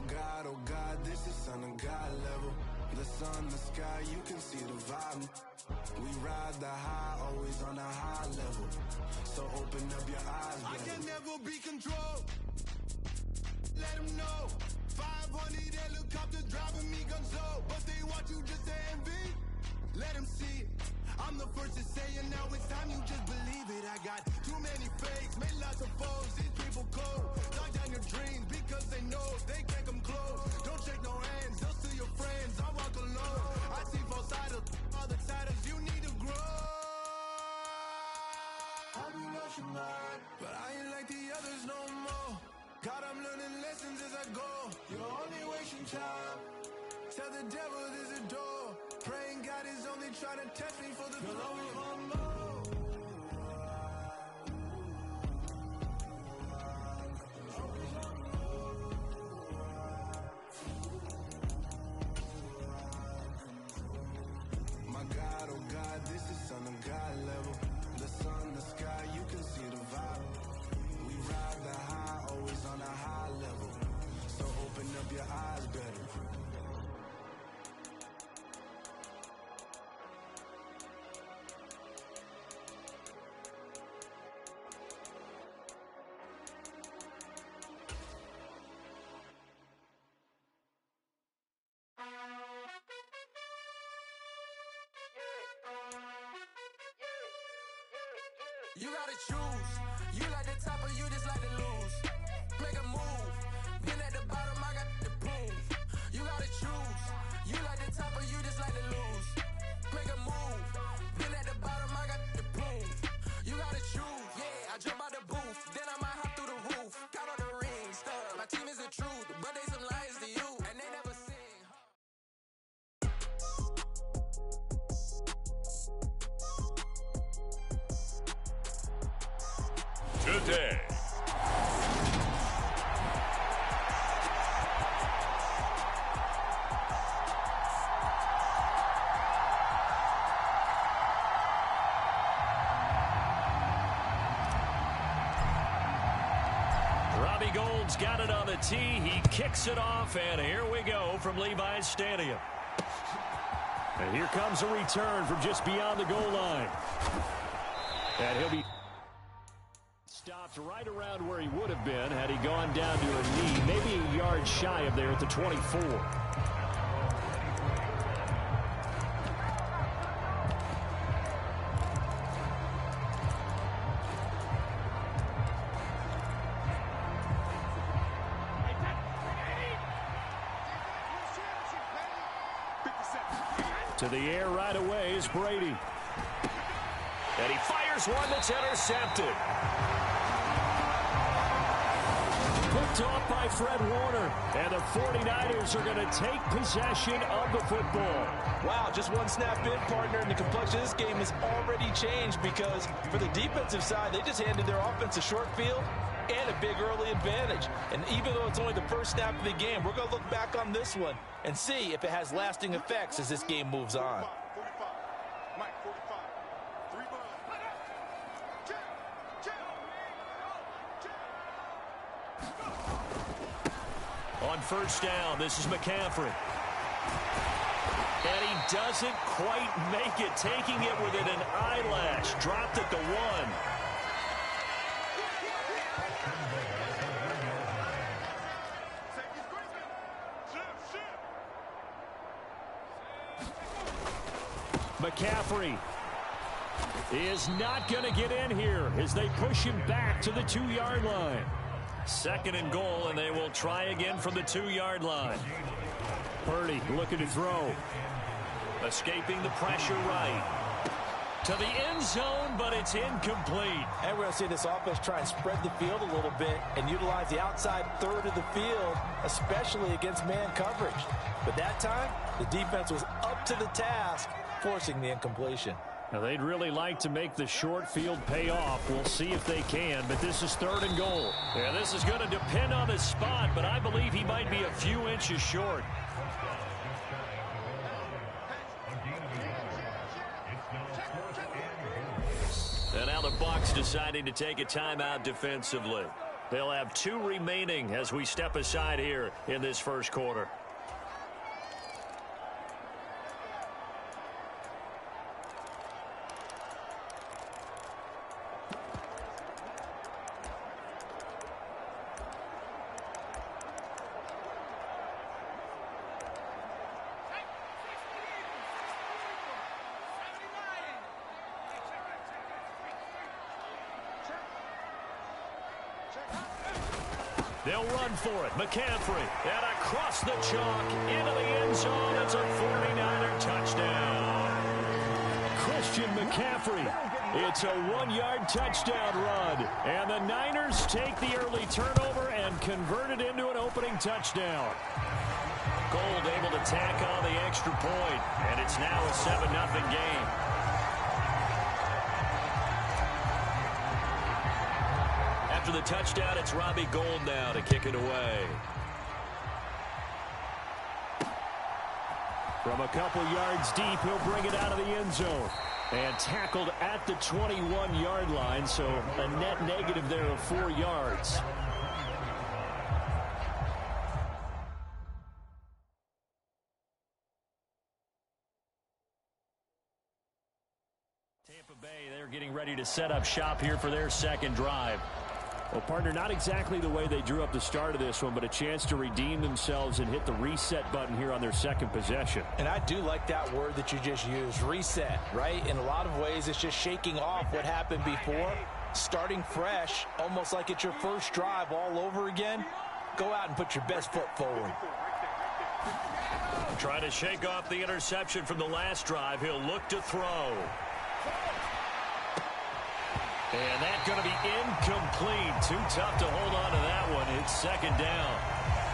God, oh God, this is son of God level. The sun, the sky, you can see the vibe. We ride the high, always on a high level. So open up your eyes, baby. I can never be controlled. Let them know. 500 helicopters driving me gonzo. But they want you just to envy. Let them see it. I'm the first to say it, now it's time you just believe it. I got too many fakes, made lots of foes. These people cold. Lock down your dreams because they know they can't come close. Don't shake no hands, they'll steal your friends. I walk alone. I see false idols, all the titles you need to grow. Have you lost your mind? But I ain't like the others no more. God, I'm learning lessons as I go. You're only wasting time. Tell the devil there's a door. Praying God is only trying to test me for the glory of more. My God, oh God, this is son of God level. The sun, the sky, you can see the vibe. We ride the high, always on a high level. So open up your eyes better. You gotta choose. You like the top or you just like to lose. Make a move. Been at the bottom, I got the proof. You gotta choose. You like the top or you just like to lose. Make a move. Been at the bottom, I got the proof. You gotta choose. Yeah, I jump out the booth. Then I might hop through the roof. Count on the rings. My team is the truth, but they some liars to you. And they never sing. Today. Robbie Gould's got it on the tee. He kicks it off, and here we go from Levi's Stadium. And here comes a return from just beyond the goal line. And he'll be stopped right around where he would have been had he gone down to a knee, maybe a yard shy of there at the 24. To the air right away is Brady. And he fires one that's intercepted. Picked off by Fred Warner. And the 49ers are going to take possession of the football. Wow, just one snap in, partner, and the complexion of this game has already changed because for the defensive side, they just handed their offense a short field and a big early advantage. And even though it's only the first snap of the game, we're going to look back on this one and see if it has lasting effects as this game moves on. On first down, this is McCaffrey. And he doesn't quite make it, taking it within an eyelash. Dropped at the 1. McCaffrey is not going to get in here as they push him back to the 2-yard line. Second and goal, and they will try again from the 2-yard line. Purdy looking to throw. Escaping the pressure right. To the end zone, but it's incomplete. And we're going to see this offense try and spread the field a little bit and utilize the outside third of the field, especially against man coverage. But that time, the defense was up to the task, forcing the incompletion. Now, they'd really like to make the short field pay off. We'll see if they can, but this is third and goal. Yeah, this is going to depend on his spot, but I believe he might be a few inches short. And now the Bucs deciding to take a timeout defensively. They'll have 2 remaining as we step aside here in this first quarter. They'll run for it. McCaffrey. And across the chalk into the end zone. It's a 49er touchdown. Christian McCaffrey. It's a 1-yard touchdown run. And the Niners take the early turnover and convert it into an opening touchdown. Gold able to tack on the extra point. And it's now a 7-0 game. After the touchdown, it's Robbie Gould now to kick it away. From a couple yards deep, he'll bring it out of the end zone. And tackled at the 21-yard line, so a net negative there of 4 yards. Tampa Bay, they're getting ready to set up shop here for their second drive. Well, partner, not exactly the way they drew up the start of this one, but a chance to redeem themselves and hit the reset button here on their second possession. And I do like that word that you just used, reset, right? In a lot of ways, it's just shaking off what happened before, starting fresh, almost like it's your first drive all over again. Go out and put your best foot forward. Trying to shake off the interception from the last drive. He'll look to throw. And that's going to be incomplete. Too tough to hold on to that one. It's second down.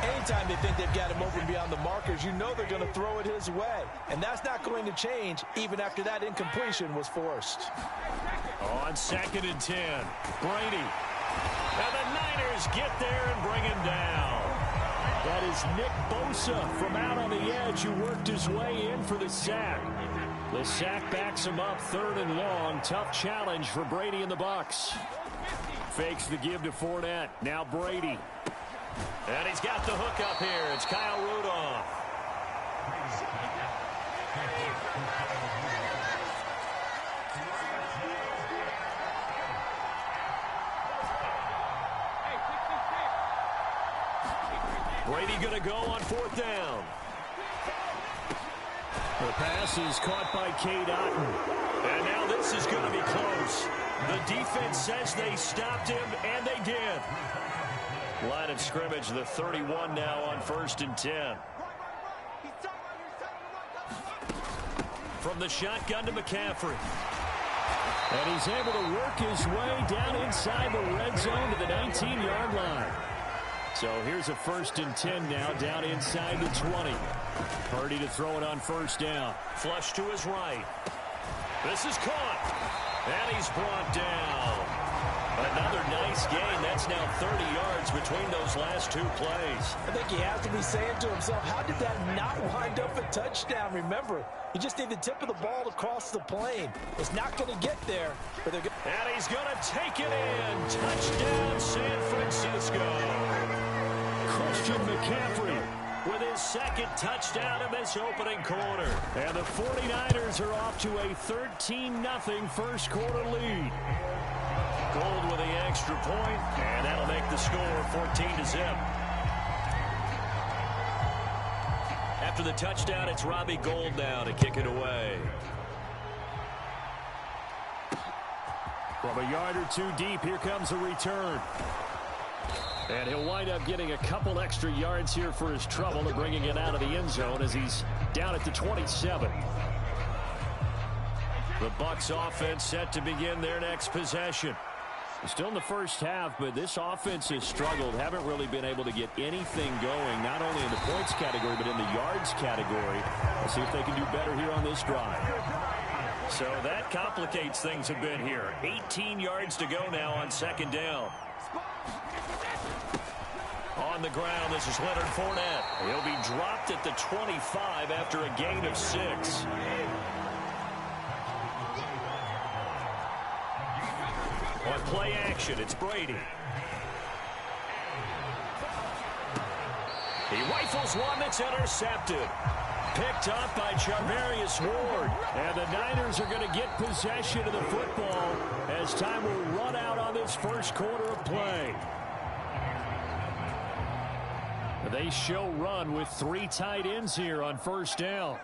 Anytime they think they've got him open beyond the markers, you know they're going to throw it his way. And that's not going to change even after that incompletion was forced. On 2nd and 10, Brady. And the Niners get there and bring him down. That is Nick Bosa from out on the edge who worked his way in for the sack. The sack backs him up 3rd and long. Tough challenge for Brady and the Bucs. Fakes the give to Fournette. Now Brady. And he's got the hook up here. It's Kyle Rudolph. Brady going to go on 4th down. The pass is caught by Cade Otton. And now this is going to be close. The defense says they stopped him, and they did. Line of scrimmage, the 31 now on 1st and 10. From the shotgun to McCaffrey. And he's able to work his way down inside the red zone to the 19-yard line. So here's a 1st and 10 now, down inside the 20. Purdy to throw it on 1st down. Flush to his right. This is caught. And he's brought down. Another nice gain. That's now 30 yards between those last 2 plays. I think he has to be saying to himself, how did that not wind up a touchdown? Remember, he just need the tip of the ball to cross the plane. It's not going to get there. But they're and he's going to take it in. Touchdown, San Francisco. Christian McCaffrey with his 2nd touchdown in this opening quarter. And the 49ers are off to a 13-0 first quarter lead. Gold with the extra point, and that'll make the score 14-0. After the touchdown, it's Robbie Gould now to kick it away. From a yard or 2 deep, here comes a return. And he'll wind up getting a couple extra yards here for his trouble and bringing it out of the end zone as he's down at the 27. The Bucs offense set to begin their next possession. Still in the first half, but this offense has struggled. Haven't really been able to get anything going, not only in the points category, but in the yards category. Let's see if they can do better here on this drive. So that complicates things a bit here. 18 yards to go now on 2nd down. On the ground, this is Leonard Fournette. He'll be dropped at the 25 after a gain of 6. On play action, it's Brady. He rifles one that's intercepted. Picked up by Charvarius Ward. And the Niners are going to get possession of the football as time will run out on this first quarter of play. They show run with 3 tight ends here on first down.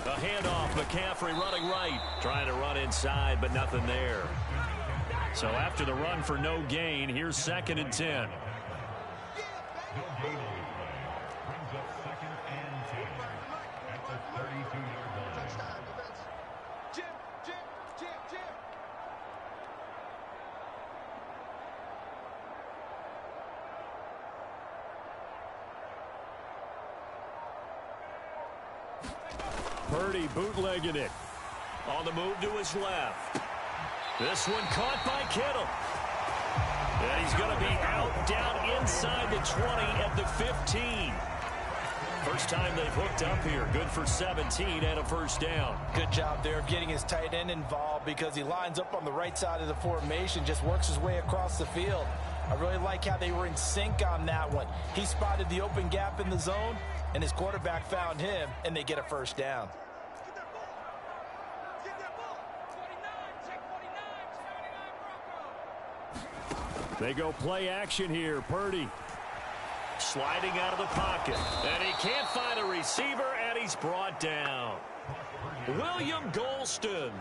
A handoff, McCaffrey running right. Trying to run inside, but nothing there. So after the run for no gain, here's 2nd and 10. Purdy bootlegging it. On the move to his left. This one caught by Kittle. And he's going to be out down inside the 20 at the 15. First time they've hooked up here. Good for 17 and a first down. Good job there of getting his tight end involved because he lines up on the right side of the formation, just works his way across the field. I really like how they were in sync on that one. He spotted the open gap in the zone, and his quarterback found him, and they get a first down. They go play action here. Purdy sliding out of the pocket. And he can't find a receiver, and he's brought down. William Golston.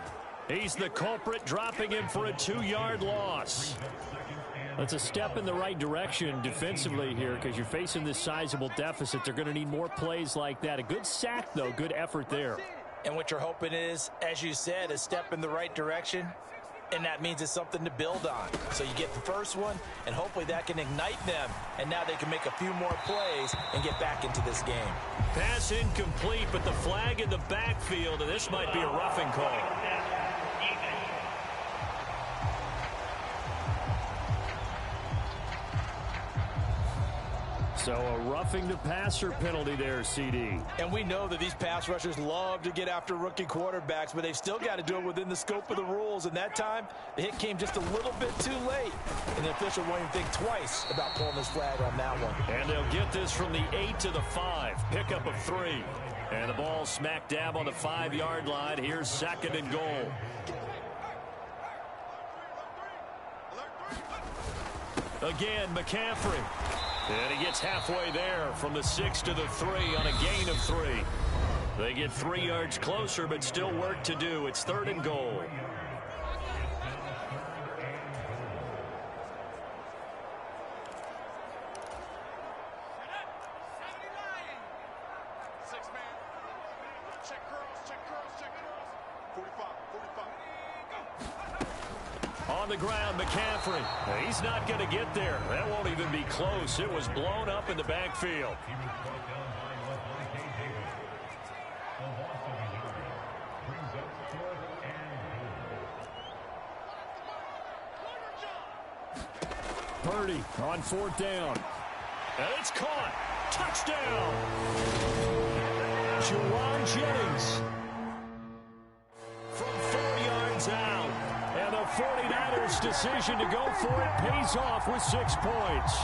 He's the culprit, dropping him for a 2-yard loss. That's a step in the right direction defensively here because you're facing this sizable deficit. They're going to need more plays like that. A good sack, though. Good effort there. And what you're hoping is, as you said, a step in the right direction. And that means it's something to build on. So you get the first one, and hopefully that can ignite them. And now they can make a few more plays and get back into this game. Pass incomplete, but the flag in the backfield, and this might be a roughing call. So a roughing the passer penalty there, CD. And we know that these pass rushers love to get after rookie quarterbacks, but they've still got to do it within the scope of the rules. And that time, the hit came just a little bit too late. And the official won't even think twice about pulling this flag on that one. And they'll get this from the 8 to the 5. Pickup of 3. And the ball smack dab on the 5-yard line. Here's 2nd and goal. Again, McCaffrey. And he gets halfway there from the 6 to the 3 on a gain of 3. They get 3 yards closer, but still work to do. It's 3rd and goal. On the ground, McCaffrey. He's not going to get there. That won't even be close. It was blown up in the backfield. Purdy on 4th down. And it's caught. Touchdown. Juwan Jennings. From 4 yards out. And the 49ers' decision to go for it pays off with 6 points.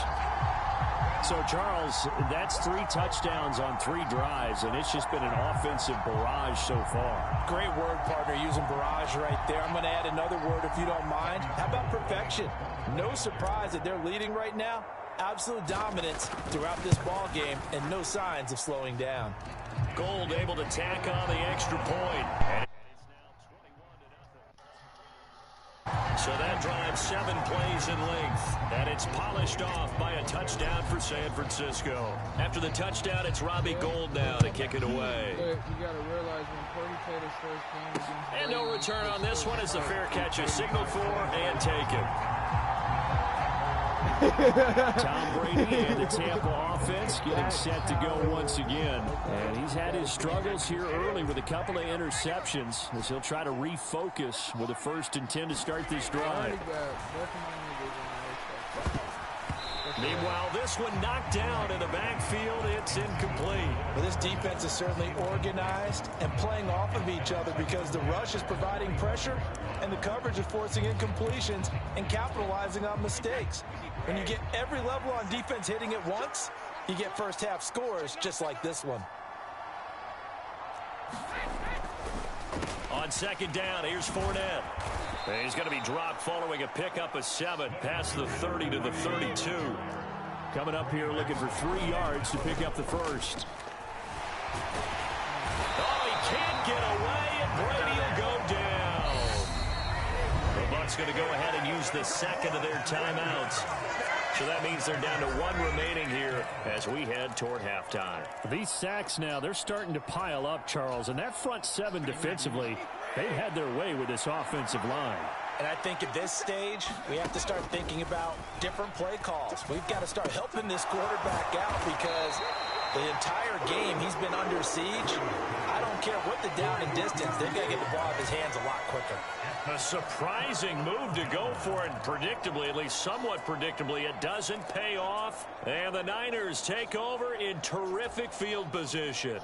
So, Charles, that's 3 touchdowns on 3 drives, and it's just been an offensive barrage so far. Great word, partner, using barrage right there. I'm going to add another word if you don't mind. How about perfection? No surprise that they're leading right now. Absolute dominance throughout this ball game, and no signs of slowing down. Gold able to tack on the extra point. So that drives 7 plays in length, and it's polished off by a touchdown for San Francisco. After the touchdown, it's Robbie Gould now to kick it away. You gotta realize when Purdy played his first game against and no return on this one as the fair catch is signaled for and taken. Tom Brady and the Tampa offense getting set to go once again. And he's had his struggles here early with a couple of interceptions as he'll try to refocus with a 1st and 10 to start this drive. Meanwhile, this one knocked down in the backfield. It's incomplete. Well, this defense is certainly organized and playing off of each other because the rush is providing pressure and the coverage is forcing incompletions and capitalizing on mistakes. When you get every level on defense hitting at once, you get first half scores just like this one. On second down, here's Fournette. He's going to be dropped following a pickup of 7 past the 30 to the 32. Coming up here looking for 3 yards to pick up the first. Oh, he can't get away, and Brady will go down. The Bucs going to go ahead and use the second of their timeouts. So that means they're down to 1 remaining here as we head toward halftime. These sacks now, they're starting to pile up, Charles. And that front 7 defensively, they've had their way with this offensive line. And I think at this stage, we have to start thinking about different play calls. We've got to start helping this quarterback out because the entire game he's been under siege. I don't care what the down and distance, they've got to get the ball out of his hands a lot quicker. A surprising move to go for it, predictably, at least somewhat predictably. It doesn't pay off, and the Niners take over in terrific field position.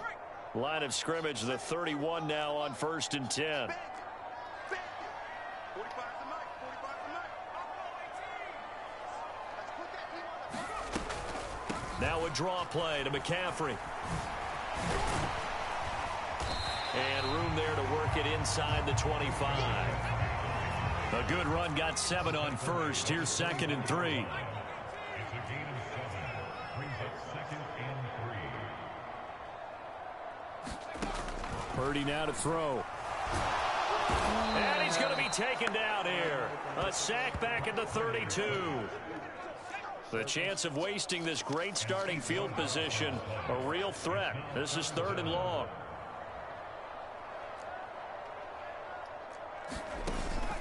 Line of scrimmage, the 31 now on 1st and 10. Now a draw play to McCaffrey. And room there to work it inside the 25. A good run, got 7 on first. Here's 2nd and 3. Purdy now to throw. And he's going to be taken down here. A sack back at the 32. The chance of wasting this great starting field position, a real threat. This is 3rd and long.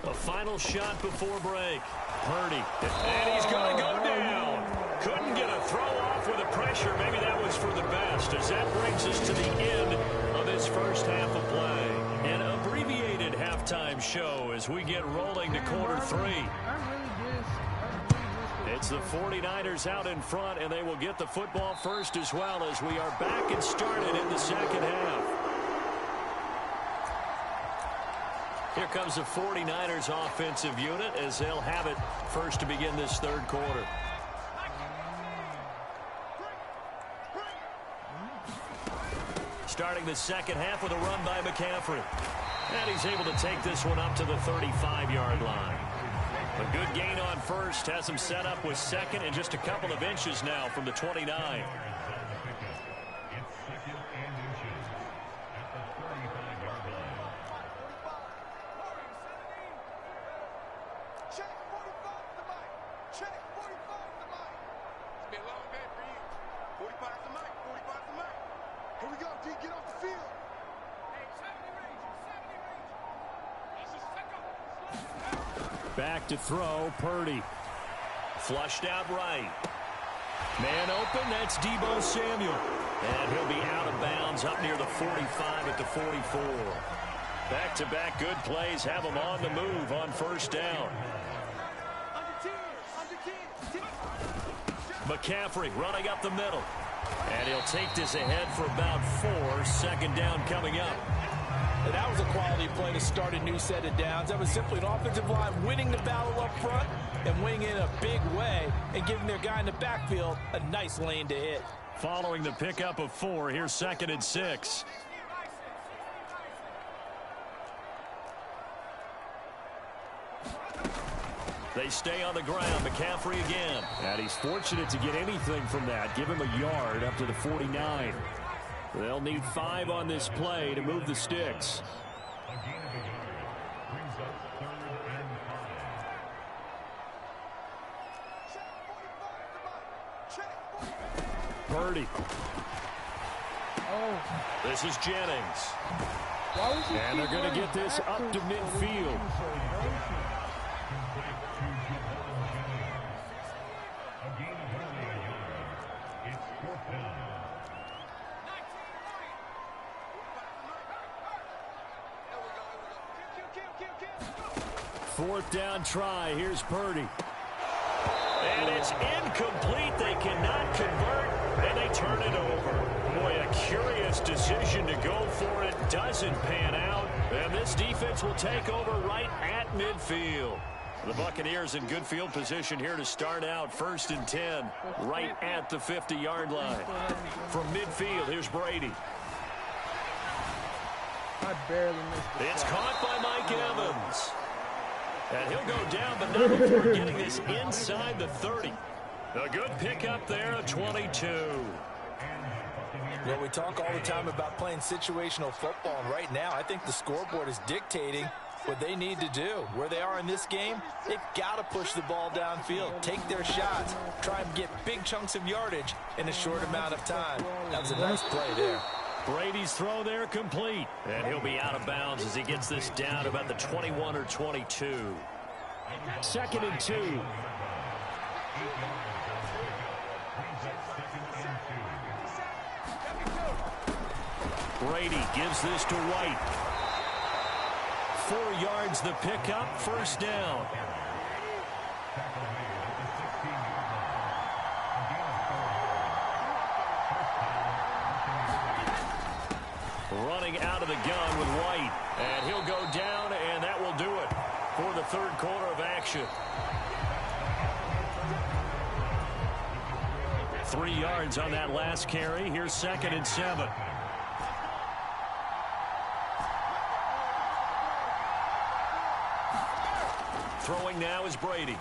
A final shot before break. Purdy. And he's going to go down. Couldn't get a throw off with the pressure. Maybe that was for the best, as that brings us to the end of this first half of play. An abbreviated halftime show as we get rolling to quarter 3. It's the 49ers out in front, and they will get the football first as well as we are back and started in the second half. Here comes the 49ers offensive unit as they'll have it first to begin this 3rd quarter. Starting the second half with a run by McCaffrey. And he's able to take this one up to the 35-yard line. A good gain on first has him set up with 2nd and just a couple of inches now from the 29. Back to throw, Purdy. Flushed out right. Man open, that's Deebo Samuel. And he'll be out of bounds up near the 45 at the 44. Back-to-back good plays have him on the move on 1st down. McCaffrey running up the middle. And he'll take this ahead for about 4. 2nd down coming up. And that was a quality play to start a new set of downs. That was simply an offensive line winning the battle up front and winning in a big way and giving their guy in the backfield a nice lane to hit. Following the pickup of 4, here's 2nd and 6. They stay on the ground. McCaffrey again. And he's fortunate to get anything from that. Give him a yard up to the 49. They'll need 5 on this play to move the sticks. Purdy. Oh. This is Jennings. And they're going to get this up to midfield. Fourth down try. Here's Purdy. And it's incomplete. They cannot convert, and they turn it over. Boy, a curious decision to go for it. Doesn't pan out. And this defense will take over right at midfield. The Buccaneers in good field position here to start out. 1st and 10, right at the 50-yard line. From midfield, here's Brady. I barely missed it. It's caught by Mike Evans. And he'll go down, but not before getting this inside the 30. A good pickup there, a 22. Well, we talk all the time about playing situational football, and right now I think the scoreboard is dictating what they need to do. Where they are in this game, they've got to push the ball downfield, take their shots, try and get big chunks of yardage in a short amount of time. That was a nice play there. Brady's throw there complete. And he'll be out of bounds as he gets this down about the 21 or 22. 2nd and 2. Brady gives this to White. 4 yards the pickup, 1st down. Running out of the gun with White. And he'll go down, and that will do it for the 3rd quarter of action. 3 yards on that last carry. Here's 2nd and 7. Throwing now is Brady.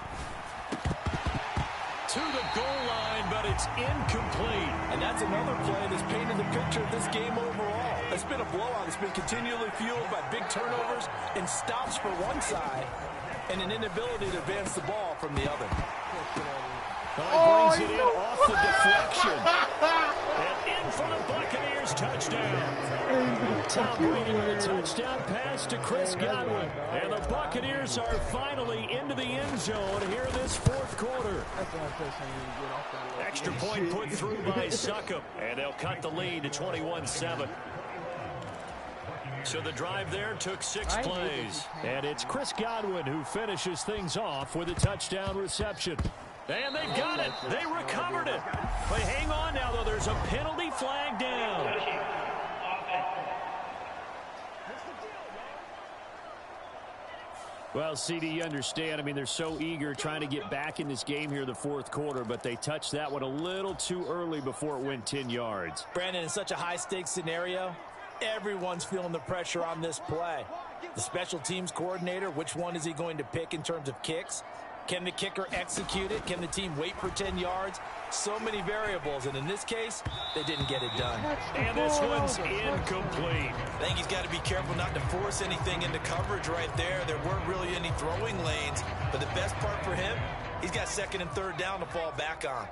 To the goal line, but it's incomplete. And that's another play that's painted the picture of this game overall. It's been a blowout. It's been continually fueled by big turnovers and stops for one side and an inability to advance the ball from the other. Brings it in off the deflection. And in for the Buccaneers touchdown. Tom Brady with a touchdown pass to Chris Godwin. And the Buccaneers are finally into the end zone here in this 4th quarter. Extra point put through by Succop. And they'll cut the lead to 21-7. So the drive there took 6 plays. And it's Chris Godwin who finishes things off with a touchdown reception. And they've got it. They recovered it. But hang on now, though. There's a penalty flag down. Well, CD, you understand. I mean, they're so eager trying to get back in this game here in the 4th quarter, but they touched that one a little too early before it went 10 yards. Brandon, in such a high-stakes scenario, everyone's feeling the pressure on this play. The special teams coordinator, which one is he going to pick in terms of kicks? Can the kicker execute it? Can the team wait for 10 yards? So many variables, and in this case, they didn't get it done. And this one's incomplete. I think he's got to be careful not to force anything into coverage right there. There weren't really any throwing lanes, but the best part for him, he's got 2nd and 3rd down to fall back on.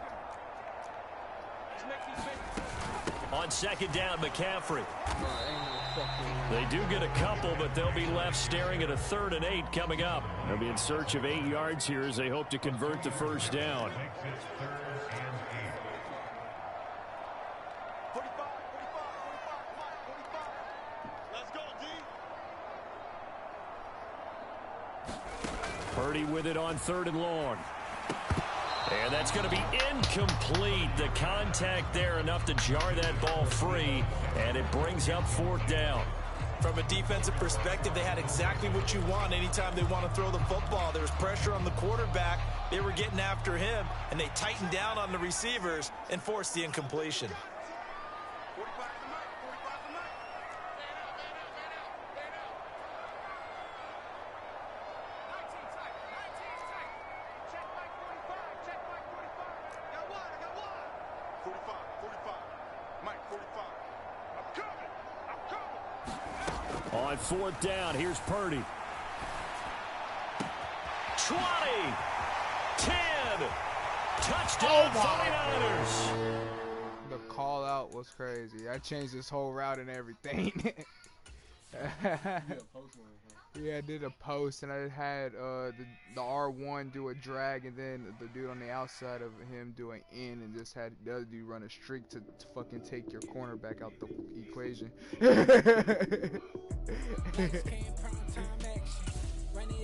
On 2nd down, McCaffrey. They do get a couple, but they'll be left staring at a 3rd and 8 coming up. They'll be in search of 8 yards here as they hope to convert the 1st down. Purdy with it on 3rd and long. And that's going to be incomplete. The contact there enough to jar that ball free, and it brings up 4th down. From a defensive perspective, they had exactly what you want anytime they want to throw the football. There was pressure on the quarterback. They were getting after him, and they tightened down on the receivers and forced the incompletion. On 4th down, here's Purdy. 20, 10, touchdown 49ers. The call out was crazy. I changed this whole route and everything. Yeah, I did a post, and I had the R1 do a drag, and then the dude on the outside of him do an in, and just had the other dude run a streak to fucking take your cornerback out the equation.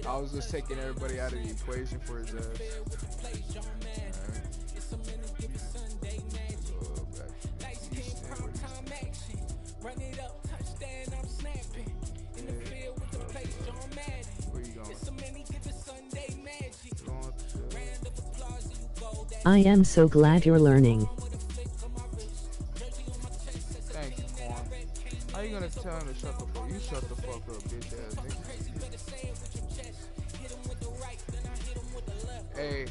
I was just taking everybody out of the equation for his ass. Run it up, touchdown, I'm snapping. In the field with the place, John Madden. Where you going? It's so many give it Sunday magic. Round of applause, you go. I am so glad you're learning. Thank you, Quan. How you gonna tell him to shut the fuck? You shut the fuck up, bitch ass nigga. Hey,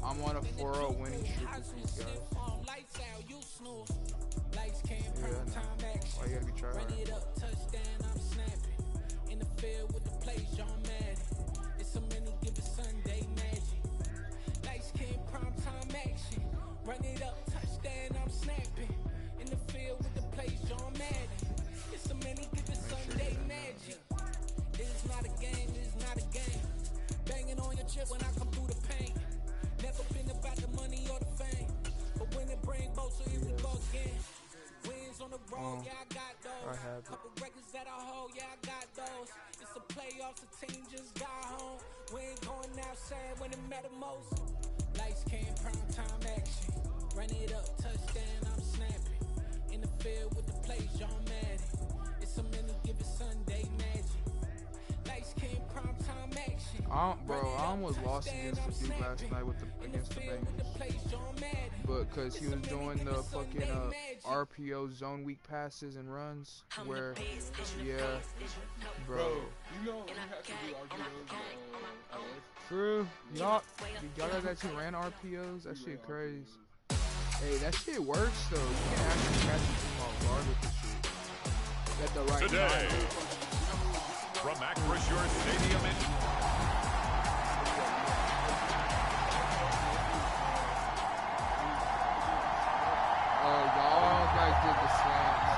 I'm on a 4-0 winning streak with these guys. Yeah, I know. Why you gotta be trying? Run it up, touchdown, I'm snapping. In the field with the plays, John Madden. It's so many give it Sunday magic. Lights came prime time action. Run it up, touchdown, I'm snapping. In the field with the plays, John Madden. It's so many give it Sunday magic. It is not a game, it is not a game. Banging on your chip when I come through the paint. Never been about the money or the fame. But when it bring both, so here we go again. Wins on the road, yeah, I got those. Couple records that I hold, yeah, I got those. It's the playoffs, the team just got home. We ain't going outside when it matter most. Lights came, prime time action. Run it up, touchdown, I'm snapping. In the field with the plays, John Madden. It's so many give it Sunday magic. Lights came, prime time action. Bro, I almost lost against the dude last night against the Bengals. But because he was doing the fucking RPO zone weak passes and runs, where, yeah, bro. You know you have to do RPOs. True. Y'all guys actually ran RPOs? That shit crazy. Hey, that shit works though. You can actually catch the team off guard with this shit. At the right Today, time. from Acrisure Stadium in Y'all guys did the slams.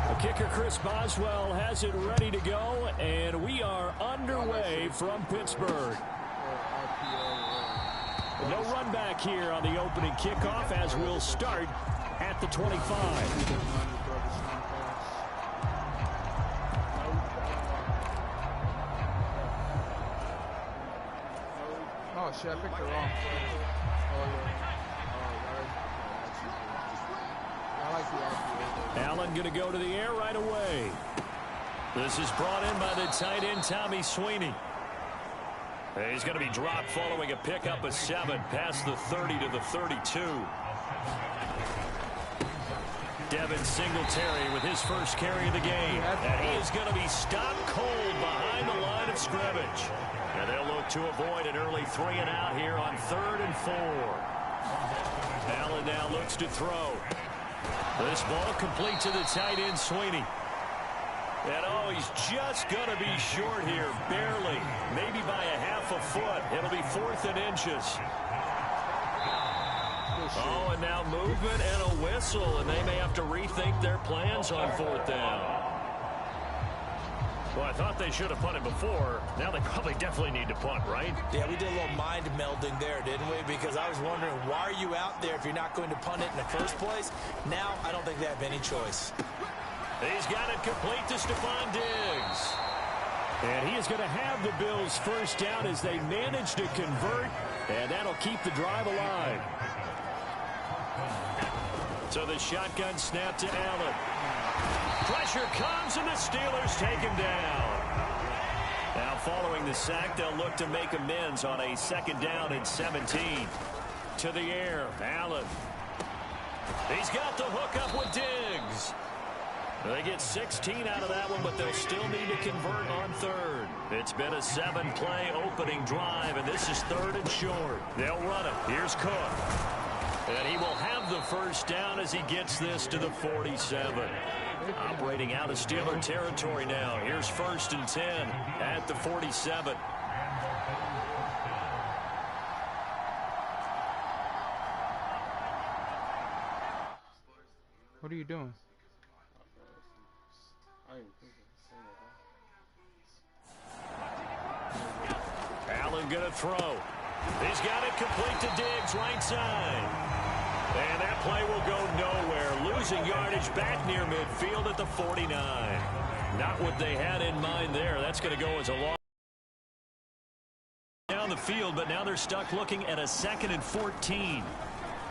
The kicker, Chris Boswell, has it ready to go, and we are underway from Pittsburgh. No run back here on the opening kickoff as we'll start at the 25. Oh shit, I picked the wrong play. Oh yeah. I like the RPO. Allen going to go to the air right away. This is brought in by the tight end, Tommy Sweeney. He's going to be dropped following a pickup of 7 past the 30 to the 32. Devin Singletary with his first carry of the game. And he is going to be stopped cold behind the line of scrimmage. And they'll look to avoid an early 3-and-out here on 3rd and 4. Allen now looks to throw. This ball complete to the tight end, Sweeney. And oh, he's just going to be short here, barely. Maybe by a half a foot. It'll be 4th and inches. Oh, and now movement and a whistle, and they may have to rethink their plans on 4th down. Well, I thought they should have punted before. Now they probably definitely need to punt, right? Yeah, we did a little mind melding there, didn't we? Because I was wondering, why are you out there if you're not going to punt it in the first place? Now, I don't think they have any choice. He's got it complete to Stephon Diggs. And he is going to have the Bills' first down as they manage to convert, and that'll keep the drive alive. So the shotgun snap to Allen. Pressure comes, and the Steelers take him down. Now, following the sack, they'll look to make amends on a 2nd down and 17. To the air, Allen. He's got the hook up with Diggs. They get 16 out of that one, but they'll still need to convert on 3rd. It's been a 7-play opening drive, and this is 3rd and short. They'll run it. Here's Cook. And he will have the first down as he gets this to the 47. Operating out of Steeler territory now. Here's 1st and 10 at the 47. What are you doing? Allen gonna throw. He's got it complete to Diggs, right side. And that play will go nowhere. losing yardage back near midfield at the 49. Not what they had in mind there. That's going to go as a loss down the field, but now they're stuck looking at a 2nd and 14.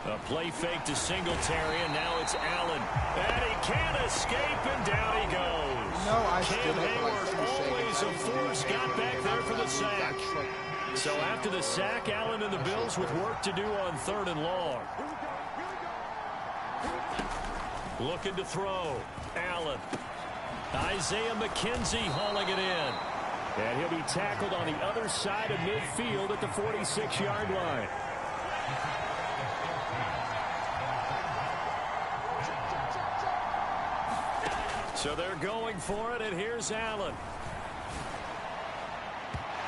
A play fake to Singletary, and now it's Allen. And he can't escape, and down he goes. No, I Cam Hayward, always a force, got back there for the sack. So after the sack, Allen and the Bills with work to do on 3rd and long. Looking to throw. Allen. Isaiah McKenzie hauling it in. And he'll be tackled on the other side of midfield at the 46-yard line. So they're going for it, and here's Allen.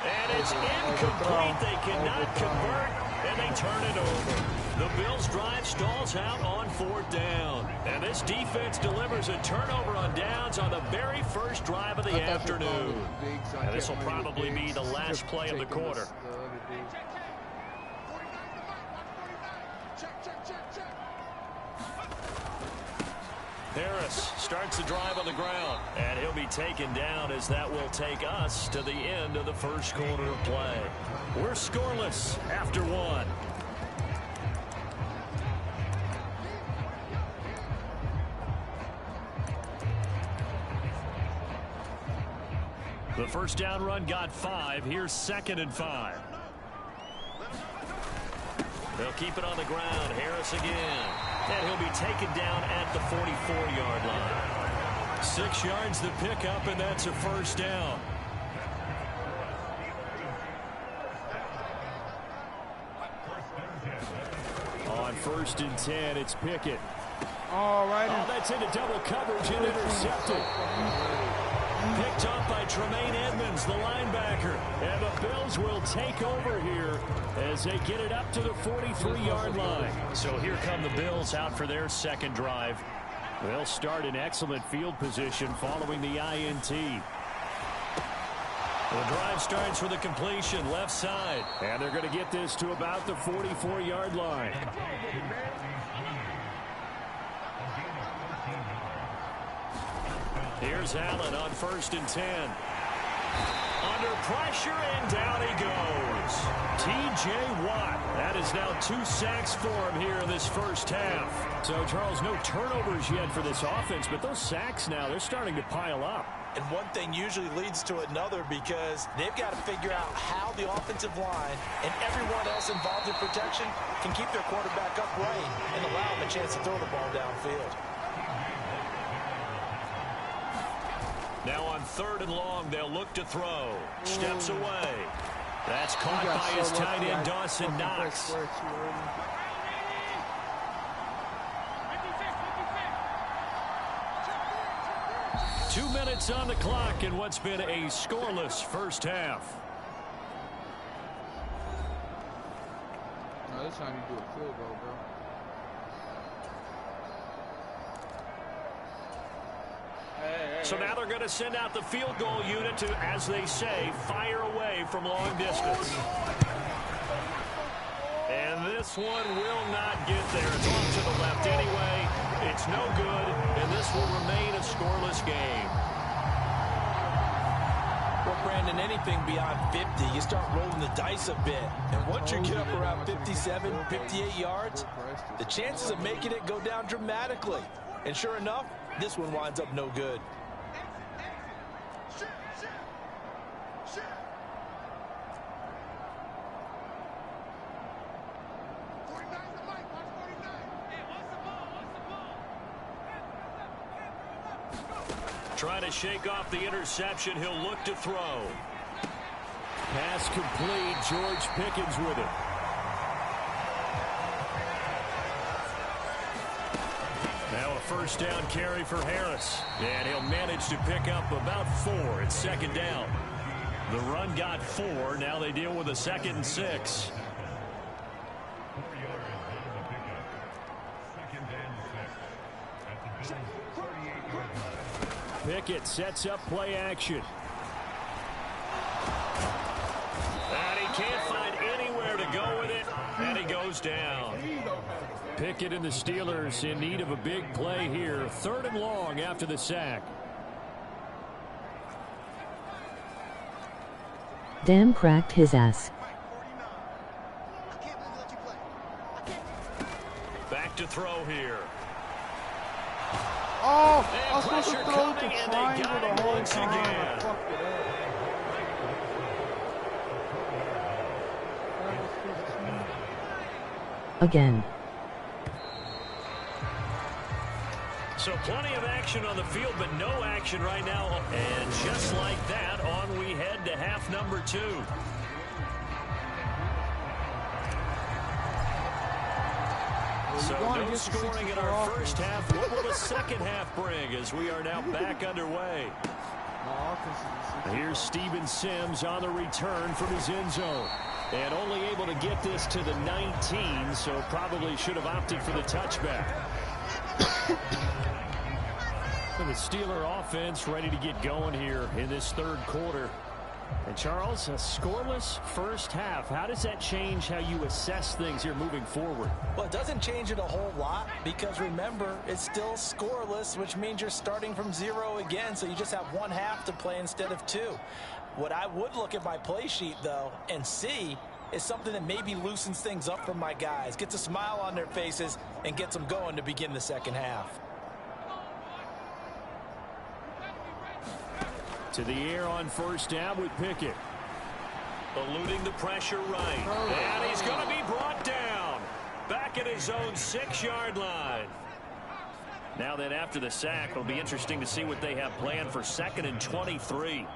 And it's incomplete. They cannot convert, and they turn it over. The Bills' drive stalls out on 4th down. And this defense delivers a turnover on downs on the very first drive of the afternoon. And this will probably be the last play of the quarter. Harris starts the drive on the ground, and he'll be taken down as that will take us to the end of the first quarter of play. We're scoreless after 1. The first down run got 5. Here's 2nd and 5. They'll keep it on the ground. Harris again. And he'll be taken down at the 44-yard line. 6 yards the pickup, and that's a first down. On 1st and 10, it's Pickett. All right. Oh, that's into double coverage and intercepted. Picked up by Tremaine Edmonds, the linebacker. And the Bills will take over here as they get it up to the 43-yard line. So here come the Bills out for their second drive. They'll start in excellent field position following the INT. The drive starts with a completion left side. And they're going to get this to about the 44-yard line. Here's Allen on 1st and 10. Under pressure, and down he goes. T.J. Watt. That is now 2 sacks for him here in this first half. So, Charles, no turnovers yet for this offense, but those sacks now, they're starting to pile up. And one thing usually leads to another because they've got to figure out how the offensive line and everyone else involved in protection can keep their quarterback upright and allow him a chance to throw the ball downfield. Now on 3rd and long, they'll look to throw. Steps away. That's caught by his tight end, Dawson Knox. 2 minutes on the clock in what's been a scoreless first half. No, this time you do a field goal, bro. So now they're going to send out the field goal unit to, as they say, fire away from long distance. And this one will not get there. It's off to the left anyway. It's no good, and this will remain a scoreless game. Well, Brandon, anything beyond 50, you start rolling the dice a bit. And once you get up around 57, 58 yards, the chances of making it go down dramatically. And sure enough, this one winds up no good. Trying to shake off the interception. He'll look to throw. Pass complete. George Pickens with it. Now a first down carry for Harris. And he'll manage to pick up about 4. It's second down. The run got 4. Now they deal with a 2nd and 6. Pickett sets up play action. And he can't find anywhere to go with it. And he goes down. Pickett and the Steelers in need of a big play here. 3rd and long after the sack. Dan cracked his ass. Back to throw here. Oh, And I was supposed to pressure throw it coming, to and they triangle got him the whole once time. I again. fucked it up. Again. So plenty of action on the field, but no action right now. And just like that, on we head to half number 2. So no scoring in our first half. What will the second half bring as we are now back underway? Here's Steven Sims on the return from his end zone. And only able to get this to the 19, so probably should have opted for the touchback. So the Steeler offense ready to get going here in this 3rd quarter. And Charles, a scoreless first half. How does that change how you assess things here moving forward? Well, it doesn't change it a whole lot because, remember, it's still scoreless, which means you're starting from 0 again, so you just have 1 half to play instead of 2. What I would look at my play sheet, though, and see is something that maybe loosens things up for my guys, gets a smile on their faces, and gets them going to begin the second half. To the air on 1st down with Pickett. Eluding the pressure right. And he's going to be brought down. Back at his own 6-yard line. Now then, after the sack, it'll be interesting to see what they have planned for 2nd and 23.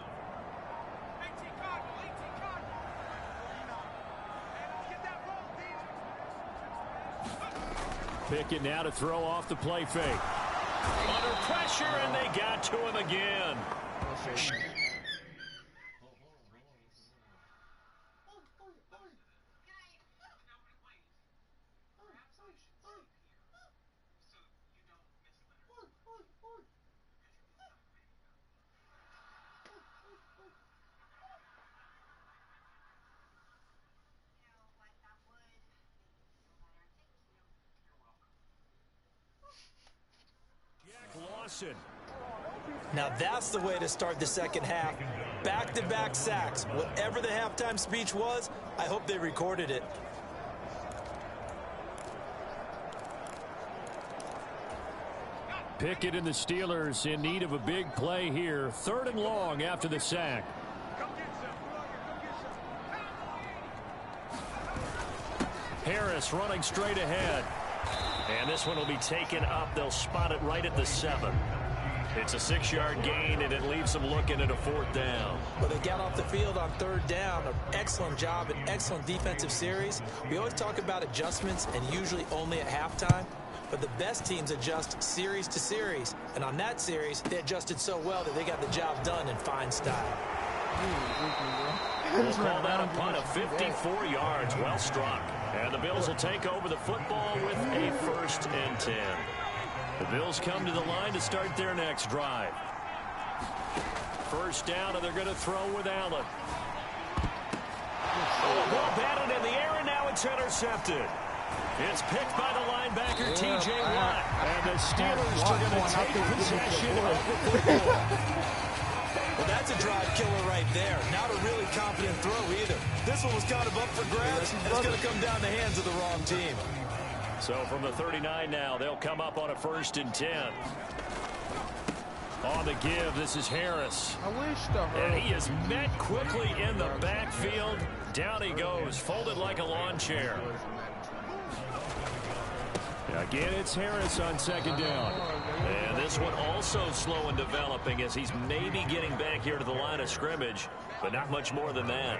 Pickett now to throw off the play fake. Under pressure, and they got to him again. Lawson. Now that's the way to start the second half. Back-to-back sacks. Whatever the halftime speech was, I hope they recorded it. Pickett and the Steelers in need of a big play here. 3rd and long after the sack. Harris running straight ahead. And this one will be taken up. They'll spot it right at the 7. It's a 6-yard gain, and it leaves them looking at a 4th down. Well, they got off the field on 3rd down. An excellent job, an excellent defensive series. We always talk about adjustments, and usually only at halftime. But the best teams adjust series to series. And on that series, they adjusted so well that they got the job done in fine style. We'll call that a punt of 54 yards. Well struck. And the Bills will take over the football with a 1st and 10. The Bills come to the line to start their next drive. 1st down, and they're going to throw with Allen. Ball batted in the air, and now it's intercepted. It's picked by the linebacker, T.J. Watt. And the Steelers are going to take possession of the football. Well, that's a drive killer right there. Not a really confident throw either. This one was kind of up for grabs, and it's going to come down the hands of the wrong team. So from the 39 now, they'll come up on a 1st and 10. On the give, this is Harris. And he is met quickly in the backfield. Down he goes, folded like a lawn chair. Again, it's Harris on 2nd down. And this one also slow in developing as he's maybe getting back here to the line of scrimmage, but not much more than that.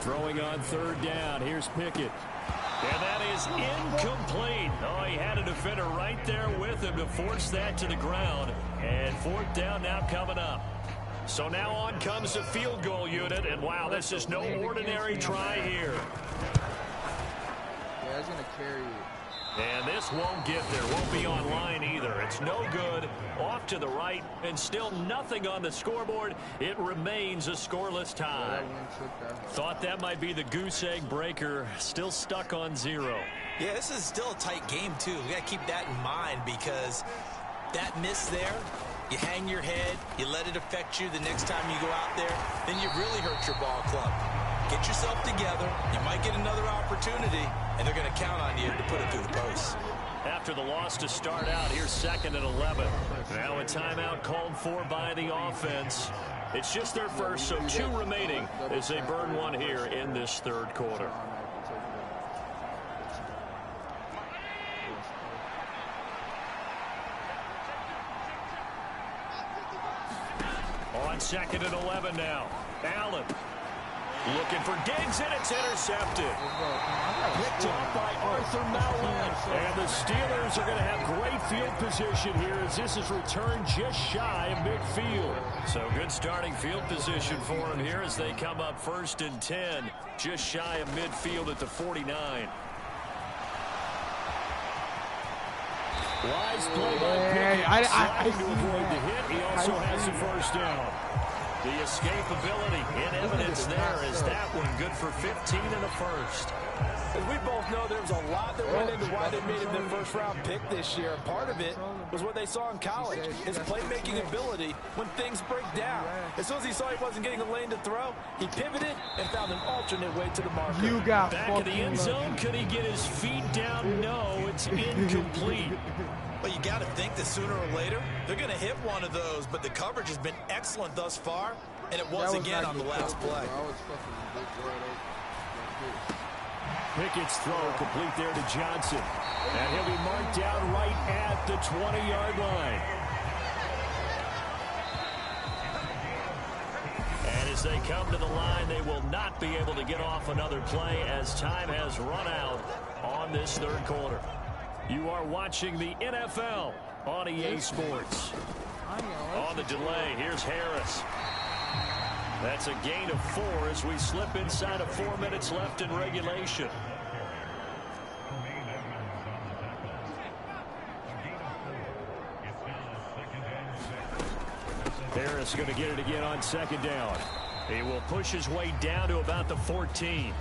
Throwing on 3rd down. Here's Pickett. And that is incomplete. Oh, he had a defender right there with him to force that to the ground. And 4th down now coming up. So now on comes the field goal unit. And wow, this is no ordinary try here. Yeah, he's going to carry it. And this won't get there. Won't be online either. It's no good. Off to the right. And still nothing on the scoreboard. It remains a scoreless tie. Thought that might be the goose egg breaker. Still stuck on 0. Yeah, this is still a tight game, too. We got to keep that in mind because that miss there, you hang your head, you let it affect you the next time you go out there, then you really hurt your ball club. Get yourself together. You might get another opportunity, and they're going to count on you to put it through the post. After the loss to start out, here's 2nd and 11. Now a timeout called for by the offense. It's just their first, so 2 remaining as they burn 1 here in this 3rd quarter. On 2nd and 11 now. Allen looking for Diggs, and it's intercepted. Picked off by Arthur Mallett. And the Steelers are going to have great field position here as this is returned just shy of midfield. So good starting field position for them here as they come up 1st and 10, just shy of midfield at the 49. Wise play by Pickett. Sliding to avoid the hit. He also has the 1st down. The escapability in evidence there is that one good for 15 and a 1st. As we both know, there's a lot that went into why they made him their 1st-round pick this year. Part of it was what they saw in college, his playmaking ability when things break down. As soon as he saw he wasn't getting a lane to throw, he pivoted and found an alternate way to the marker. You got back in the end zone. Could he get his feet down? No, it's incomplete. But you got to think that sooner or later, they're going to hit one of those. But the coverage has been excellent thus far, and it was again on the last play. Pickett's throw complete there to Johnson. And he'll be marked down right at the 20-yard line. And as they come to the line, they will not be able to get off another play as time has run out on this 3rd quarter. You are watching the NFL on EA Sports. On the delay, here's Harris. That's a gain of 4 as we slip inside of 4 minutes left in regulation. Harris going to get it again on 2nd down. He will push his way down to about the 14.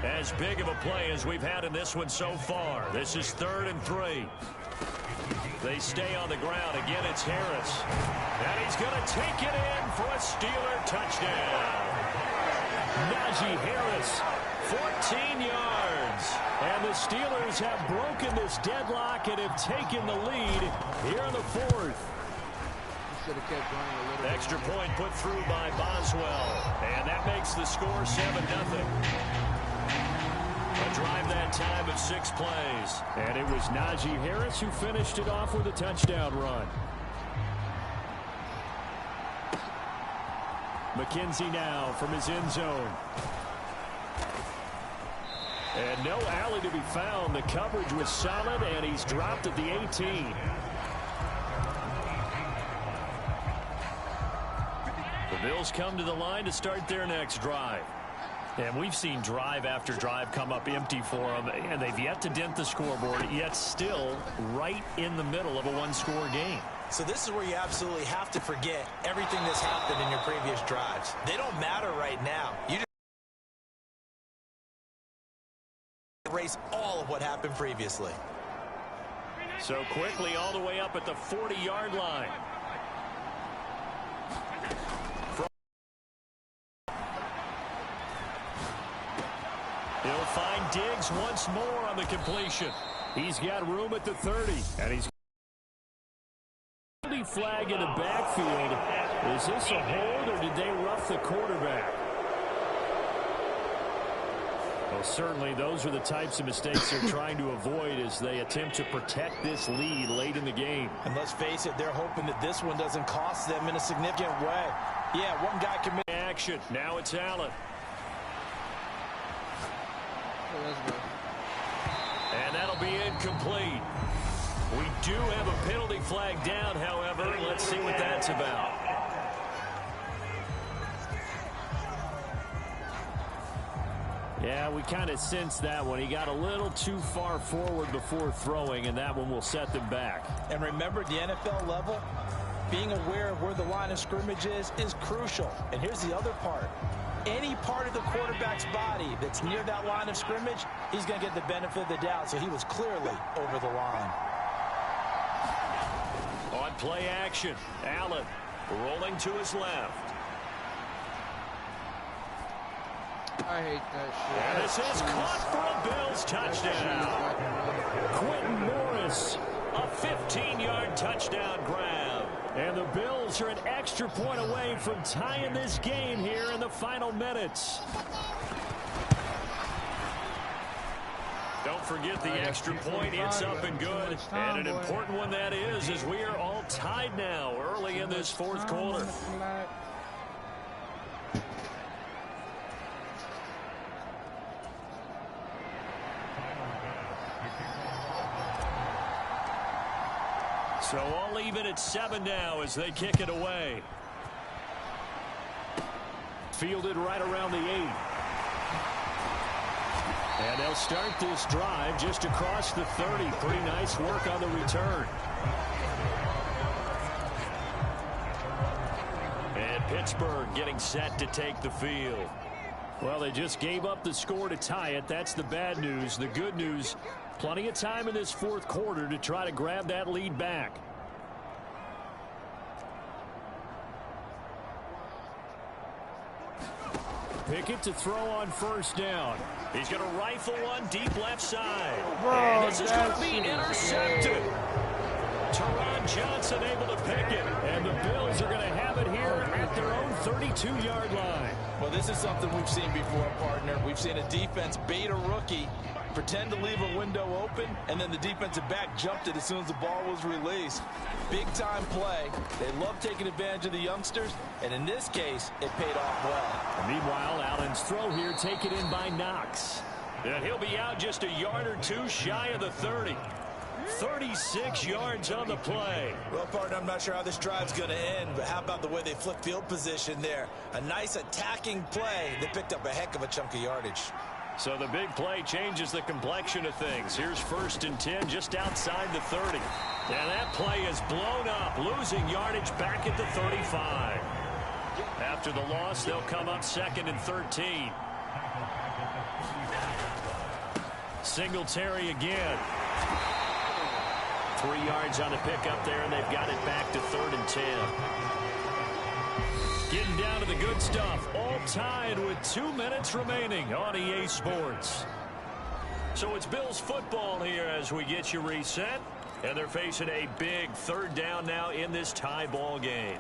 As big of a play as we've had in this one so far. This is 3rd and 3. They stay on the ground. Again, it's Harris. And he's going to take it in for a Steeler touchdown. Najee Harris, 14 yards. And the Steelers have broken this deadlock and have taken the lead here in the 4th. Extra point put through by Boswell. And that makes the score 7-0. A drive that time of 6 plays. And it was Najee Harris who finished it off with a touchdown run. McKenzie now from his end zone. And no alley to be found. The coverage was solid, and he's dropped at the 18. The Bills come to the line to start their next drive. And we've seen drive after drive come up empty for them, and they've yet to dent the scoreboard, yet still right in the middle of a 1-score game. So this is where you absolutely have to forget everything that's happened in your previous drives. They don't matter right now. You just erase all of what happened previously. So quickly all the way up at the 40-yard line. He'll find Diggs once more on the completion. He's got room at the 30, and he's flag in the backfield. Is this a hold, or did they rough the quarterback? Well, certainly those are the types of mistakes they're trying to avoid as they attempt to protect this lead late in the game. And let's face it, they're hoping that this one doesn't cost them in a significant way. Yeah, one guy committed action. Now it's Allen. And that'll be incomplete. We do have a penalty flag down, however. Let's see what that's about. Yeah, Yeah, we kind of sensed that one. He got a little too far forward before throwing, and that one will set them back. And remember, the NFL level, being aware of where the line of scrimmage is crucial. And here's the other part. Any part of the quarterback's body that's near that line of scrimmage, he's going to get the benefit of the doubt. So he was clearly over the line. On play action, Allen rolling to his left. I hate that shit. And this is caught for a Bills touchdown. Quentin Morris, a 15-yard touchdown grab. And the Bills are an extra point away from tying this game here in the final minutes. Don't forget the extra point. It's up and good. And an important one that is, as we are all tied now early in this fourth quarter. So all even at 7 now as they kick it away. Fielded right around the 8. And they'll start this drive just across the 30. Pretty nice work on the return. And Pittsburgh getting set to take the field. Well, they just gave up the score to tie it. That's the bad news. The good news, plenty of time in this fourth quarter to try to grab that lead back. Pickett to throw on first down. He's going to rifle one deep left side. And this is going to be intercepted. Teron Johnson able to pick it. And the Bills are going to have it here at their own 32-yard line. Well, this is something we've seen before, partner. We've seen a defense bait a rookie, pretend to leave a window open, and then the defensive back jumped it as soon as the ball was released. Big-time play. They love taking advantage of the youngsters, and in this case, it paid off well. And meanwhile, Allen's throw here taken in by Knox. And he'll be out just a yard or two shy of the 30. 36 yards on the play. Well, partner, I'm not sure how this drive's going to end, but how about the way they flipped field position there? A nice attacking play that picked up a heck of a chunk of yardage. So the big play changes the complexion of things. Here's 1st and 10 just outside the 30. And that play is blown up, losing yardage back at the 35. After the loss, they'll come up 2nd and 13. Singletary again. 3 yards on the pickup there, and they've got it back to 3rd and 10. Getting down to the good stuff. All tied with 2 minutes remaining on EA Sports. So it's Bills football here as we get you reset. And they're facing a big 3rd down now in this tie ball game.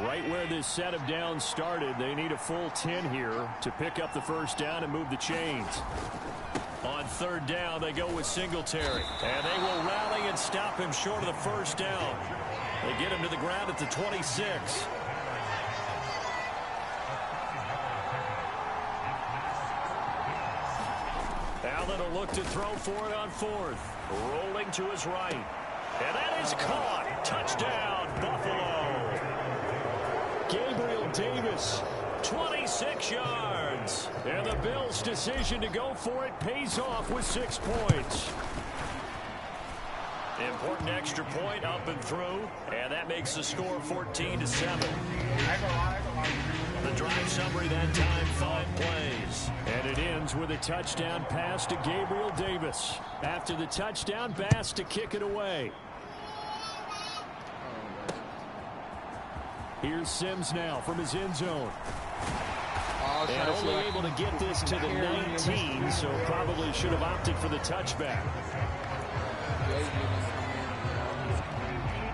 Right where this set of downs started, they need a full 10 here to pick up the first down and move the chains. On 3rd down, they go with Singletary. And they will rally and stop him short of the first down. They get him to the ground at the 26. Allen will look to throw for it on 4th. Rolling to his right. And that is caught. Touchdown, Buffalo. Gabriel Davis, 26 yards. And the Bills' decision to go for it pays off with 6 points. Important extra point up and through. And that makes the score 14-7. The drive summary that time, 5 plays. And it ends with a touchdown pass to Gabriel Davis. After the touchdown pass to kick it away. Here's Sims now from his end zone. And only able to get this to the 19, so probably should have opted for the touchback.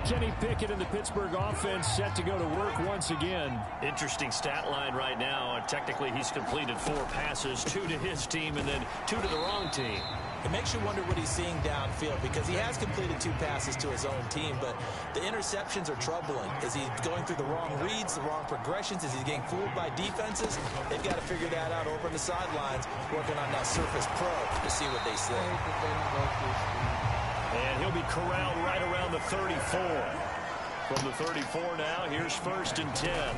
Kenny Pickett and the Pittsburgh offense set to go to work once again. Interesting stat line right now. Technically, he's completed 4 passes, 2 to his team and then 2 to the wrong team. It makes you wonder what he's seeing downfield because he has completed 2 passes to his own team, but the interceptions are troubling. Is he going through the wrong reads, the wrong progressions? Is he getting fooled by defenses? They've got to figure that out over on the sidelines, working on that Surface Pro to see what they say. And he'll be corralled right around the 34. From the 34 now, here's 1st and 10.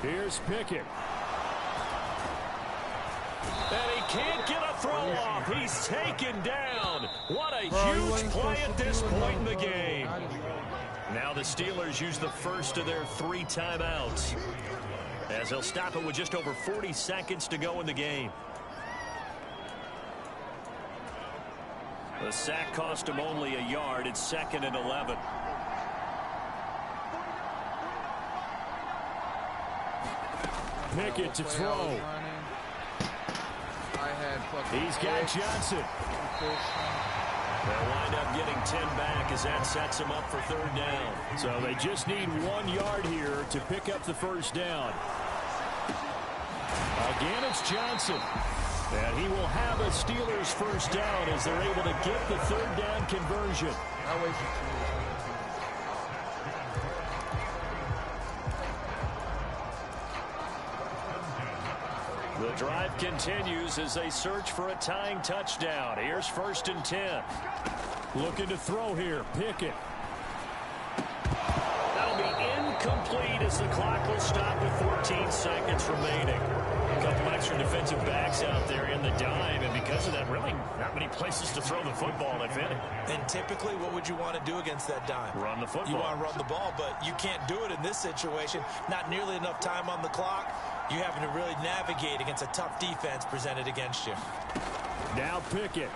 Here's Pickett. And he can't get a throw off. He's taken down. What a huge play at this point in the game. Now the Steelers use the first of their 3 timeouts, as they'll stop it with just over 40 seconds to go in the game. The sack cost him only a yard. It's 2nd and 11. Pickett to throw. He's got Johnson. They'll wind up getting 10 back as that sets them up for 3rd down. So they just need 1 yard here to pick up the 1st down. Again, it's Johnson. And he will have a Steelers 1st down as they're able to get the 3rd down conversion. The drive continues as they search for a tying touchdown. Here's 1st and 10. Looking to throw here. Pickett. That'll be incomplete as the clock will stop with 14 seconds remaining. A couple extra defensive backs out there in the dime, and because of that, really not many places to throw the football, if any. And typically, what would you want to do against that dime? Run the football. You want to run the ball, but you can't do it in this situation. Not nearly enough time on the clock. You having to really navigate against a tough defense presented against you. Now Pickett.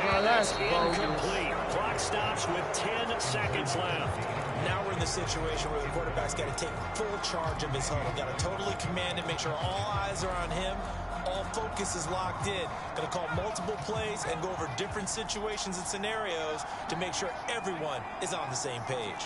Well, that's incomplete. Clock stops with 10 seconds left. Now we're in the situation where the quarterback's got to take full charge of his huddle. Got to totally command it, make sure all eyes are on him. All focus is locked in. Going to call multiple plays and go over different situations and scenarios to make sure everyone is on the same page.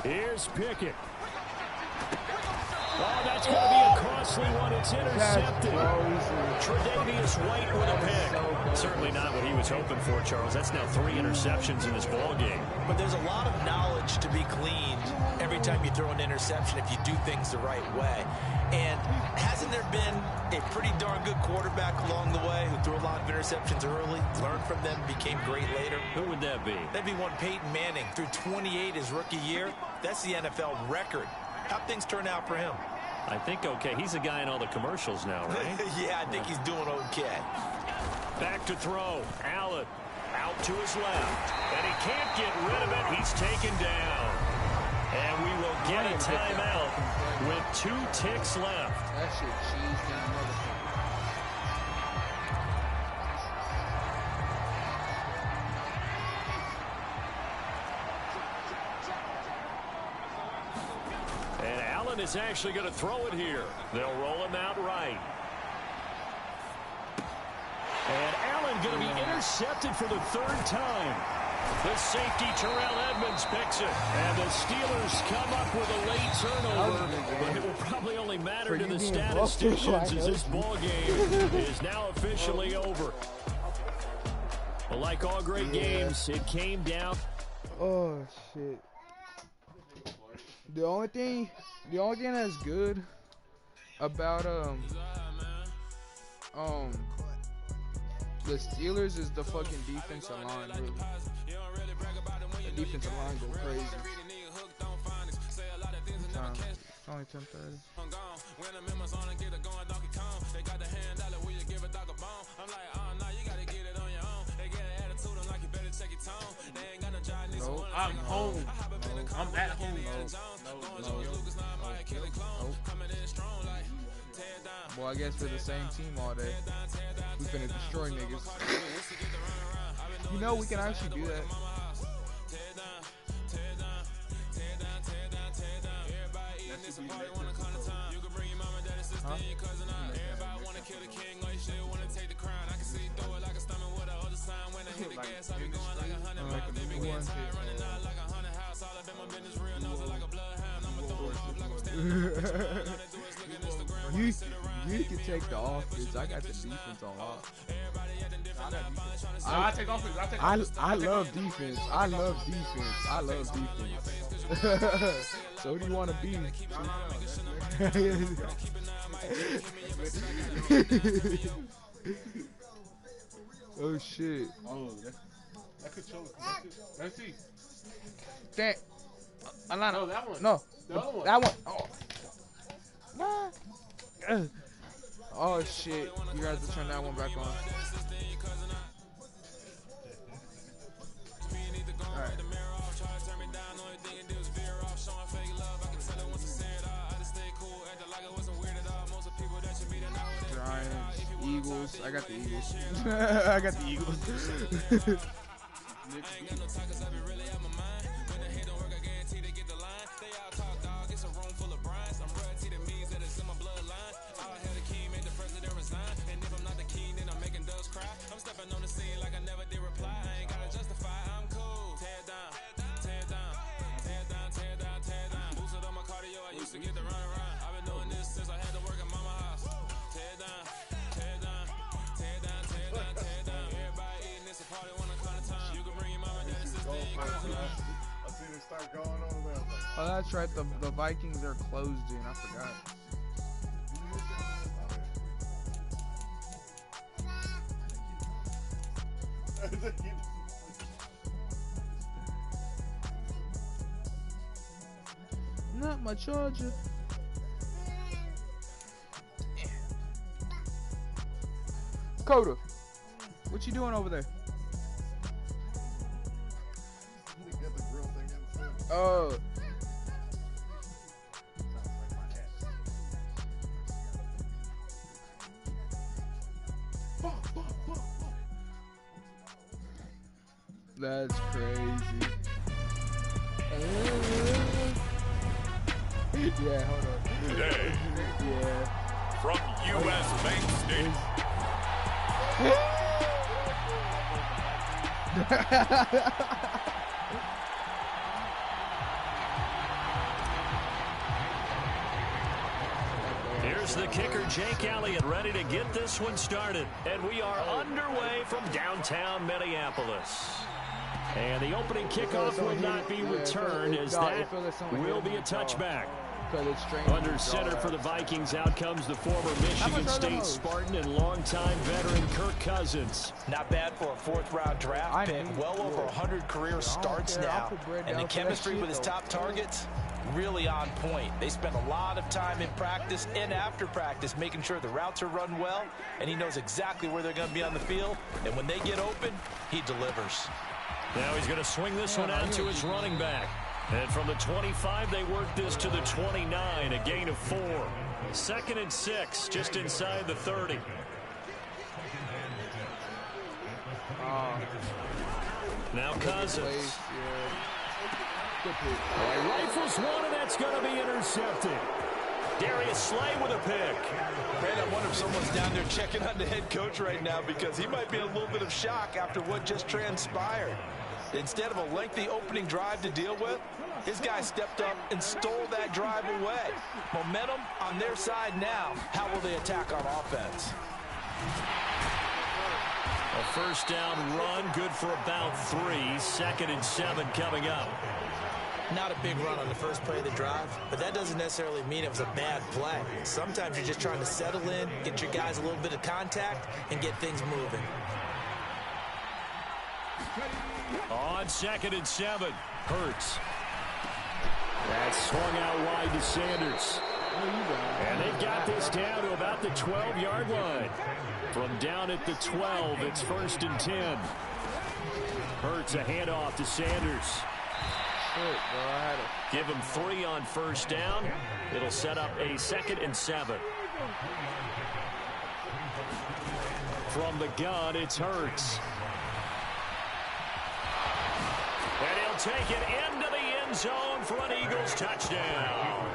Here's Pickett. Oh, that's going to be a costly one. It's intercepted. Tre'Davious White with a pick. Certainly not what he was hoping for, Charles. That's now 3 interceptions in this ball game. But there's a lot of knowledge to be gleaned every time you throw an interception if you do things the right way. And hasn't there been a pretty darn good quarterback along the way who threw a lot of interceptions early, learned from them, became great later? Who would that be? That'd be one Peyton Manning. Threw 28 his rookie year. That's the NFL record. How'd things turn out for him? I think okay. He's a guy in all the commercials now, right? Yeah, I think he's doing okay. Back to throw. Allen out to his left. And he can't get rid of it. He's taken down. And we will get a timeout with 2 ticks left. That shit cheese down motherfucker. And Allen is actually going to throw it here. They'll roll him out right. And Allen going to be intercepted for the 3rd time. The safety, Terrell Edmonds, picks it. And the Steelers come up with a late turnover. But it will probably only matter to the statisticians as this ball game is now officially over. Well, like all great games, it came down. Oh, shit. The only thing that's good about the Steelers is the fucking defensive line, really. The defensive line go crazy. It's only 10:30. No, I'm home. I'm at home. Well, I guess we're the same team all day. We finna destroy niggas. You know, we can actually do that. Huh? You can take the offense. I got the defense on lock. I take offense. I love defense. I love defense. So who do you want to be? Oh shit. Oh, that could show. Let's see. Damn. Alana. No, that one. No. The other one. That one. Oh. Nah. Oh shit. You guys have to turn that one back on. Alright. Giants, Eagles. I got the Eagles. I got the Eagles. I seen it start going over there. Oh, that's right. The Vikings are closed in. I forgot. Not my charger. Coda, what you doing over there? Oh. That's crazy. Yeah, hold on. Today, Yeah. from U.S. Bank Stadium. Here's the kicker, Jake Elliott, ready to get this one started. And we are underway from downtown Minneapolis. And the opening kickoff will not be returned, as that will be a touchback. Under center for the Vikings, out comes the former Michigan State Spartan and longtime veteran Kirk Cousins. Not bad for a fourth-round draft pick. Well over 100 career starts now. And the chemistry with his top targets, really on point. They spend a lot of time in practice and after practice making sure the routes are run well, and he knows exactly where they're going to be on the field. And when they get open, he delivers. Now he's going to swing this one out to his running back. And from the 25, they work this to the 29, a gain of 4. 2nd and 6, just inside the 30. Now Cousins. Rifles one, and that's going to be intercepted. Darius Slay with a pick. Brad, I wonder if someone's down there checking on the head coach right now, because he might be in a little bit of shock after what just transpired. Instead of a lengthy opening drive to deal with, his guy stepped up and stole that drive away. Momentum on their side now. How will they attack on offense? A first down run, good for about 3. 2nd and 7 coming up. Not a big run on the first play of the drive, but that doesn't necessarily mean it was a bad play. Sometimes you're just trying to settle in, get your guys a little bit of contact, and get things moving. On 2nd and 7, Hurts. That's swung out wide to Sanders. And they've got this down to about the 12-yard line. From down at the 12, it's 1st and 10. Hurts a handoff to Sanders. Give him 3 on first down. It'll set up a 2nd and 7. From the gun, it's Hurts. And he'll take it into the end zone for an Eagles touchdown.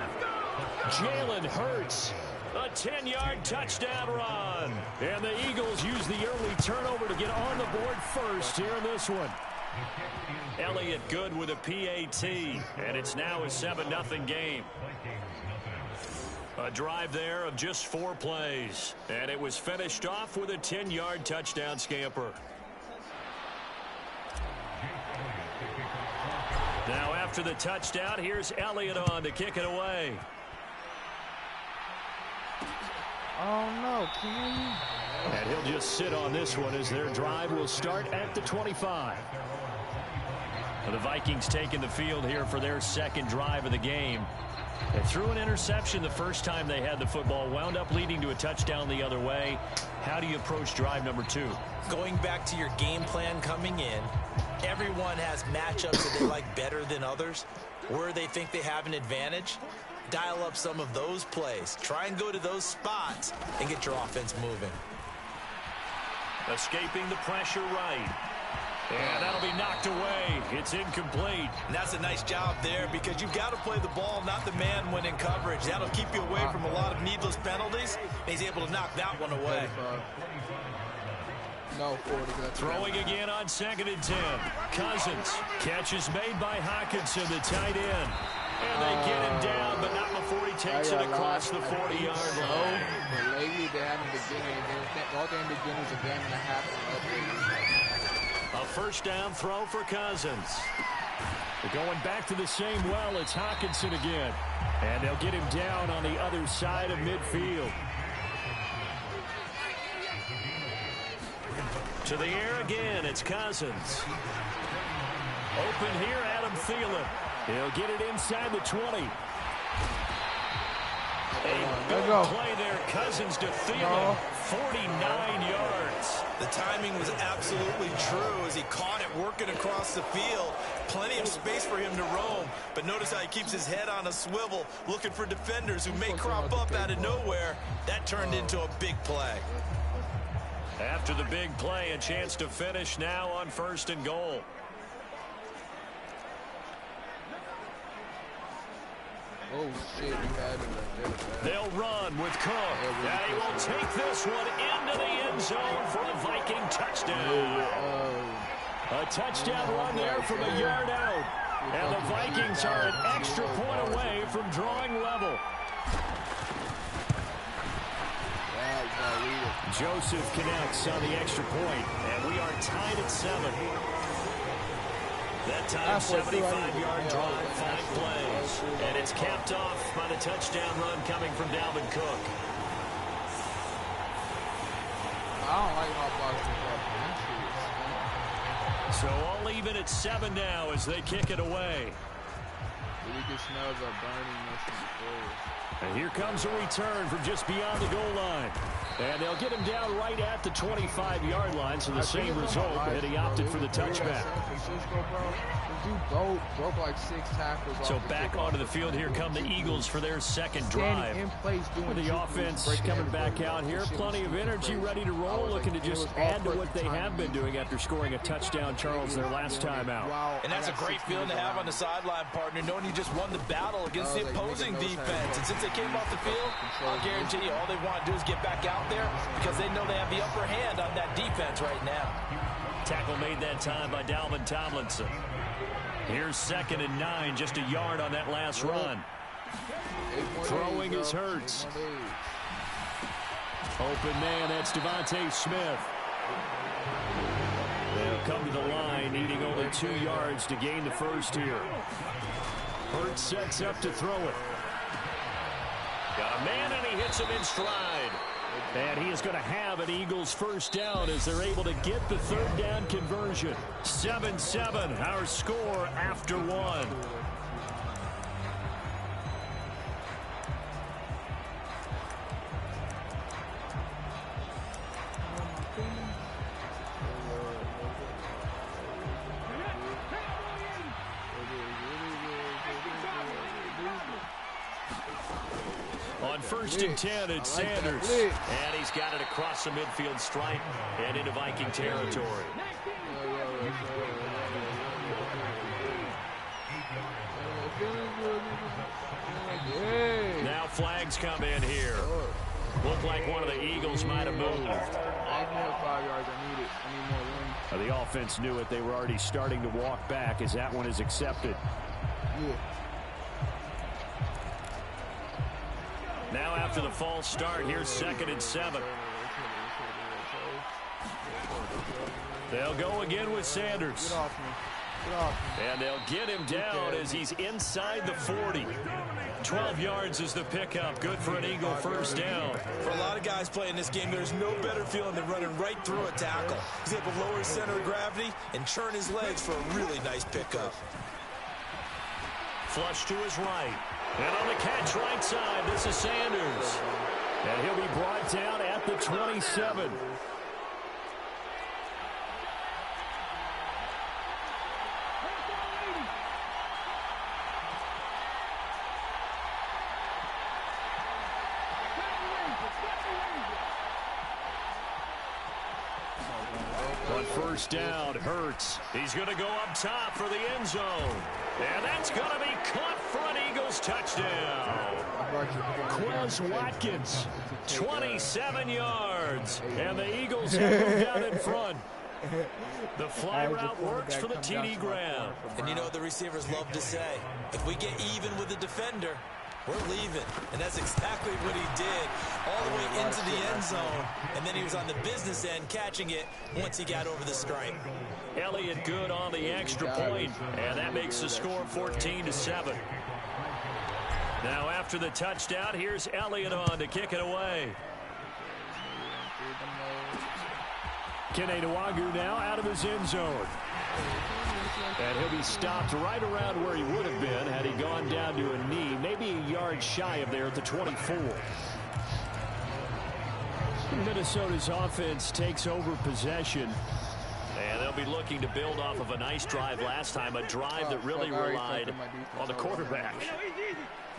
Jalen Hurts, a 10-yard touchdown run. And the Eagles use the early turnover to get on the board first here in this one. Elliott good with a PAT, and it's now a 7-0 game. A drive there of just 4 plays, and it was finished off with a 10-yard touchdown scamper. Now after After the touchdown, here's Elliott on to kick it away. Oh, no. Can And he'll just sit on this one as their drive will start at the 25. The Vikings taking the field here for their second drive of the game. They threw an interception the first time they had the football, wound up leading to a touchdown the other way. How do you approach drive number 2? Going back to your game plan coming in, everyone has matchups that they like better than others. Where they think they have an advantage, dial up some of those plays. Try and go to those spots and get your offense moving. Escaping the pressure right. And that'll be knocked away. It's incomplete. And that's a nice job there because you've got to play the ball, not the man when in coverage. That'll keep you away from a lot of needless penalties. And he's able to knock that one away. No, 40. Throwing again on 2nd and 10. Cousins. Catch is made by Hawkinson, the tight end. And they get him down, but not before he takes it across the 40-yard line. But lately, they haven't been beginning. All they beginning is a game and a half. A first down throw for Cousins. They're going back to the same well. It's Hawkinson again. And they'll get him down on the other side of midfield. To the air again. It's Cousins. Open here, Adam Thielen. He'll get it inside the 20. A good play there. Cousins to Thielen. 49 yards. The timing was absolutely true as he caught it working across the field. Plenty of space for him to roam. But notice how he keeps his head on a swivel, looking for defenders who may crop up out of nowhere. That turned into a big play. After the big play, a chance to finish now on 1st and goal. Oh, shit, you had it. They'll run with Cook. And he will take this one into the end zone for a Viking touchdown. A touchdown run there from a yard out. And the Vikings are an extra point away from drawing level. Joseph connects on the extra point, and we are tied at 7. That time, 75-yard drive, 5 plays. And it's capped off by the touchdown run coming from Dalvin Cook. I don't like how Boston. So all even at 7 now as they kick it away. You can smell the burniness in the forward. And here comes a return from just beyond the goal line. And they'll get him down right at the 25-yard line, so the same result, but he opted for the touchback. Broke like 6 tackles. So back onto the field, here come the Eagles for their second drive. The offense coming back out here, plenty of energy, ready to roll, looking to just add to what they have been doing after scoring a touchdown, Charles, their last time out. And that's a great feeling to have on the sideline, partner, knowing you just won the battle against the opposing defense. And since they came off the field, I'll guarantee you all they want to do is get back out there because they know they have the upper hand on that defense right now. Tackle made that time by Dalvin Tomlinson. Here's 2nd and 9, just a yard on that last run. Throwing is Hurts. Open man, that's Devontae Smith. They'll come to the line, needing only 2 yards to gain the first here. Hurts sets up to throw it. Got a man, and he hits him in stride. And he is going to have an Eagles first down as they're able to get the 3rd down conversion. 7-7, our score after 1. On 1st and 10, it's Sanders. And he's got it across the midfield stripe and into Viking territory. Now flags come in here. Looked like one of the Eagles might have moved. The offense knew it. They were already starting to walk back as that one is accepted. Now after the false start, here's 2nd and 7. They'll go again with Sanders. And they'll get him down as he's inside the 40. 12 yards is the pickup. Good for an Eagle first down. For a lot of guys playing this game, there's no better feeling than running right through a tackle. He's able to lower his center of gravity and churn his legs for a really nice pickup. Flush to his right. And on the catch right side, this is Sanders. And he'll be brought down at the 27. On first down, Hurts. He's going to go up top for the end zone. And that's going to be caught for an Eagles touchdown. Quez Watkins, 27 yards. And the Eagles have moved out in front. The fly route works for the TD grab. And you know what the receivers love to say? If we get even with the defender, we're leaving. And that's exactly what he did all the way into the end zone. And then he was on the business end catching it once he got over the stripe. Elliott good on the extra point. And that makes the score 14-7. Now after the touchdown, here's Elliott on to kick it away. Kene Nwagu now out of his end zone. And he'll be stopped right around where he would have been had he gone down to a knee, maybe a yard shy of there at the 24. Minnesota's offense takes over possession. And they'll be looking to build off of a nice drive last time, a drive that really relied on the quarterback.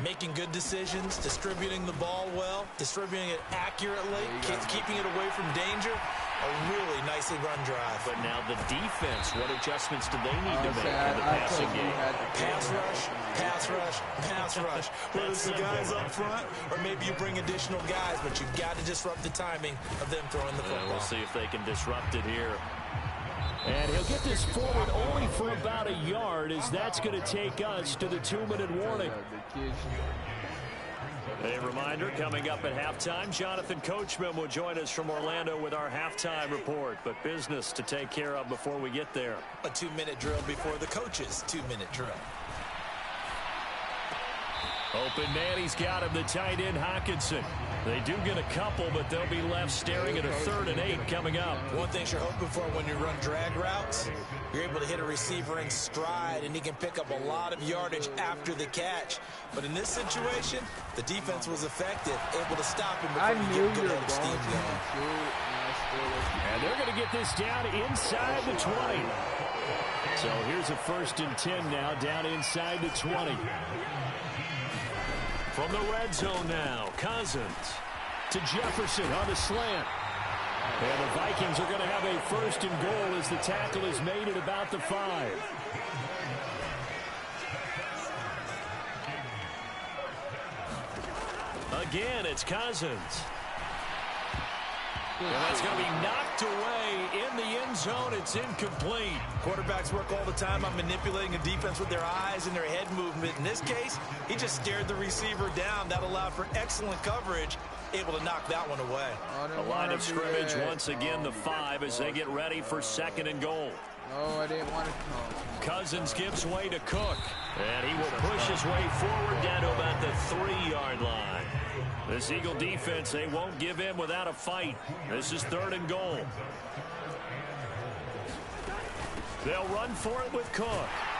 Making good decisions, distributing the ball well, distributing it accurately, keeping it away from danger. A really nicely run drive. But now the defense, what adjustments do they need to make in the passing game? Pass rush, pass rush, pass rush. Whether it's the guys up front or maybe you bring additional guys, but you've got to disrupt the timing of them throwing the football. We'll see if they can disrupt it here. And he'll get this forward only for about a yard, as that's going to take us to the 2-minute warning. A reminder, coming up at halftime, Jonathan Coachman will join us from Orlando with our halftime report. But business to take care of before we get there. A 2-minute drill before the coach's 2-minute drill. Open man, he's got him, the tight end Hockenson. They do get a couple, but they'll be left staring at a 3rd and 8 coming up. One thing you're hoping for when you run drag routes, you're able to hit a receiver in stride, and he can pick up a lot of yardage after the catch. But in this situation, the defense was effective, able to stop him before he get good head of steam going. And they're going to get this down inside the 20. So here's a 1st and 10 now, down inside the 20. From the red zone now, Cousins to Jefferson on the slant. And the Vikings are going to have a 1st and goal as the tackle is made at about the 5. Again, it's Cousins. And that's going to be knocked away in the end zone. It's incomplete. Quarterbacks work all the time on manipulating a defense with their eyes and their head movement. In this case, he just stared the receiver down. That allowed for excellent coverage, able to knock that one away. A line of scrimmage once again, the 5 as they get ready for 2nd and goal. No, I didn't want to. Cousins gives way to Cook. And he will push his way forward down to about the 3-yard line. This Eagle defense, they won't give in without a fight. This is 3rd and goal. They'll run for it with Cook.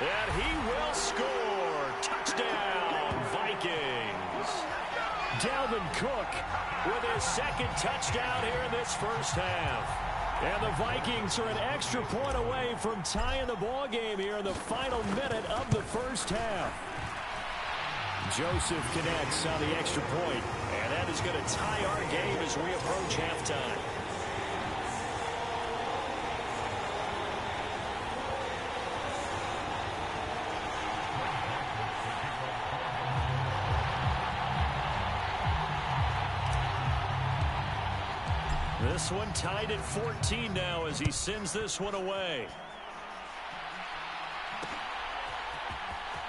And he will score. Touchdown, Vikings. Dalvin Cook with his 2nd touchdown here in this first half. And the Vikings are an extra point away from tying the ball game here in the final minute of the first half. Joseph connects on the extra point, and that is going to tie our game as we approach halftime. This one tied at 14 now as he sends this one away.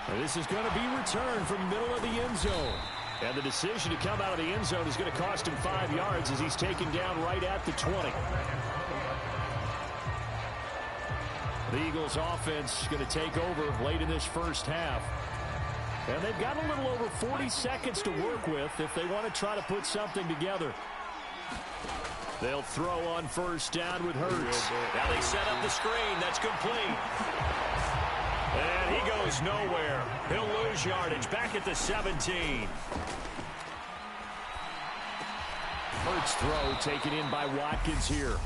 And this is going to be returned from middle of the end zone. And the decision to come out of the end zone is going to cost him 5 yards as he's taken down right at the 20. The Eagles offense going to take over late in this first half. And they've got a little over 40 seconds to work with if they want to try to put something together. They'll throw on first down with Hurts. Now they set up the screen. That's complete. And he goes nowhere. He'll lose yardage back at the 17. Hurts throw taken in by Watkins here.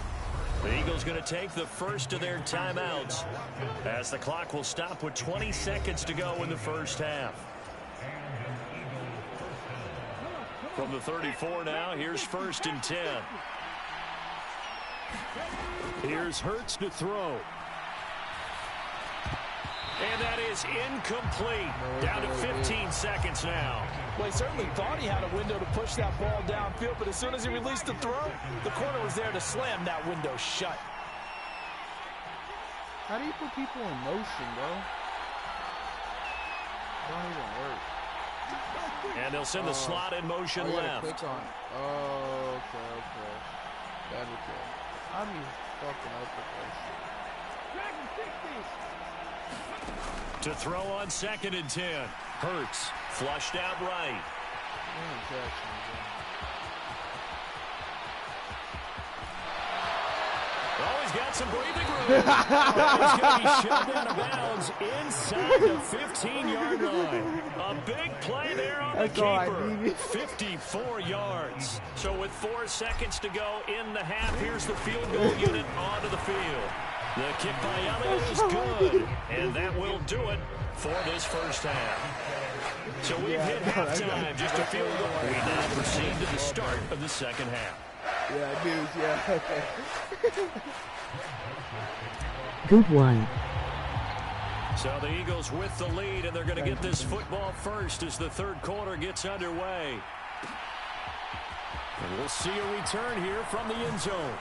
The Eagles going to take the first of their timeouts as the clock will stop with 20 seconds to go in the first half. From the 34 now, here's 1st and 10. Here's Hurts to throw. And that is incomplete. Down to 15 seconds now. Well, he certainly thought he had a window to push that ball downfield, but as soon as he released the throw, the corner was there to slam that window shut. How do you put people in motion, bro? It don't even work. And they'll send the slot in motion left. Click on. Oh, okay. That'd be good. How do you fucking up with this? To throw on 2nd and 10. Hurts flushed out right. Oh, he's got some breathing room. He's going to be shoved out of bounds inside the 15-yard line. A big play there on the keeper. 54 yards. So with 4 seconds to go in the half, here's the field goal unit onto the field. The kick by Elliott is good, and that will do it for this first half. So we've hit halftime, just a field goal. We now proceed to the start of the second half. Yeah, dude, yeah, okay. Good one. So the Eagles with the lead, and they're going to get this football first as the third quarter gets underway. And we'll see a return here from the end zone.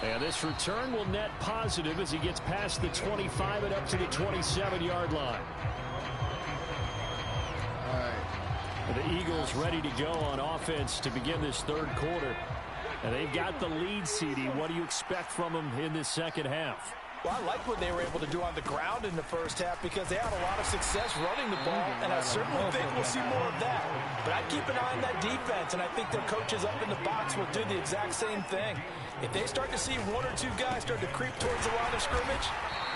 And this return will net positive as he gets past the 25 and up to the 27-yard line. All right. The Eagles ready to go on offense to begin this third quarter. And they've got the lead, CD. What do you expect from them in this second half? Well, I like what they were able to do on the ground in the first half because they had a lot of success running the ball, and I certainly think we'll see more of that. But I'd keep an eye on that defense, and I think their coaches up in the box will do the exact same thing. If they start to see 1 or 2 guys start to creep towards the line of scrimmage,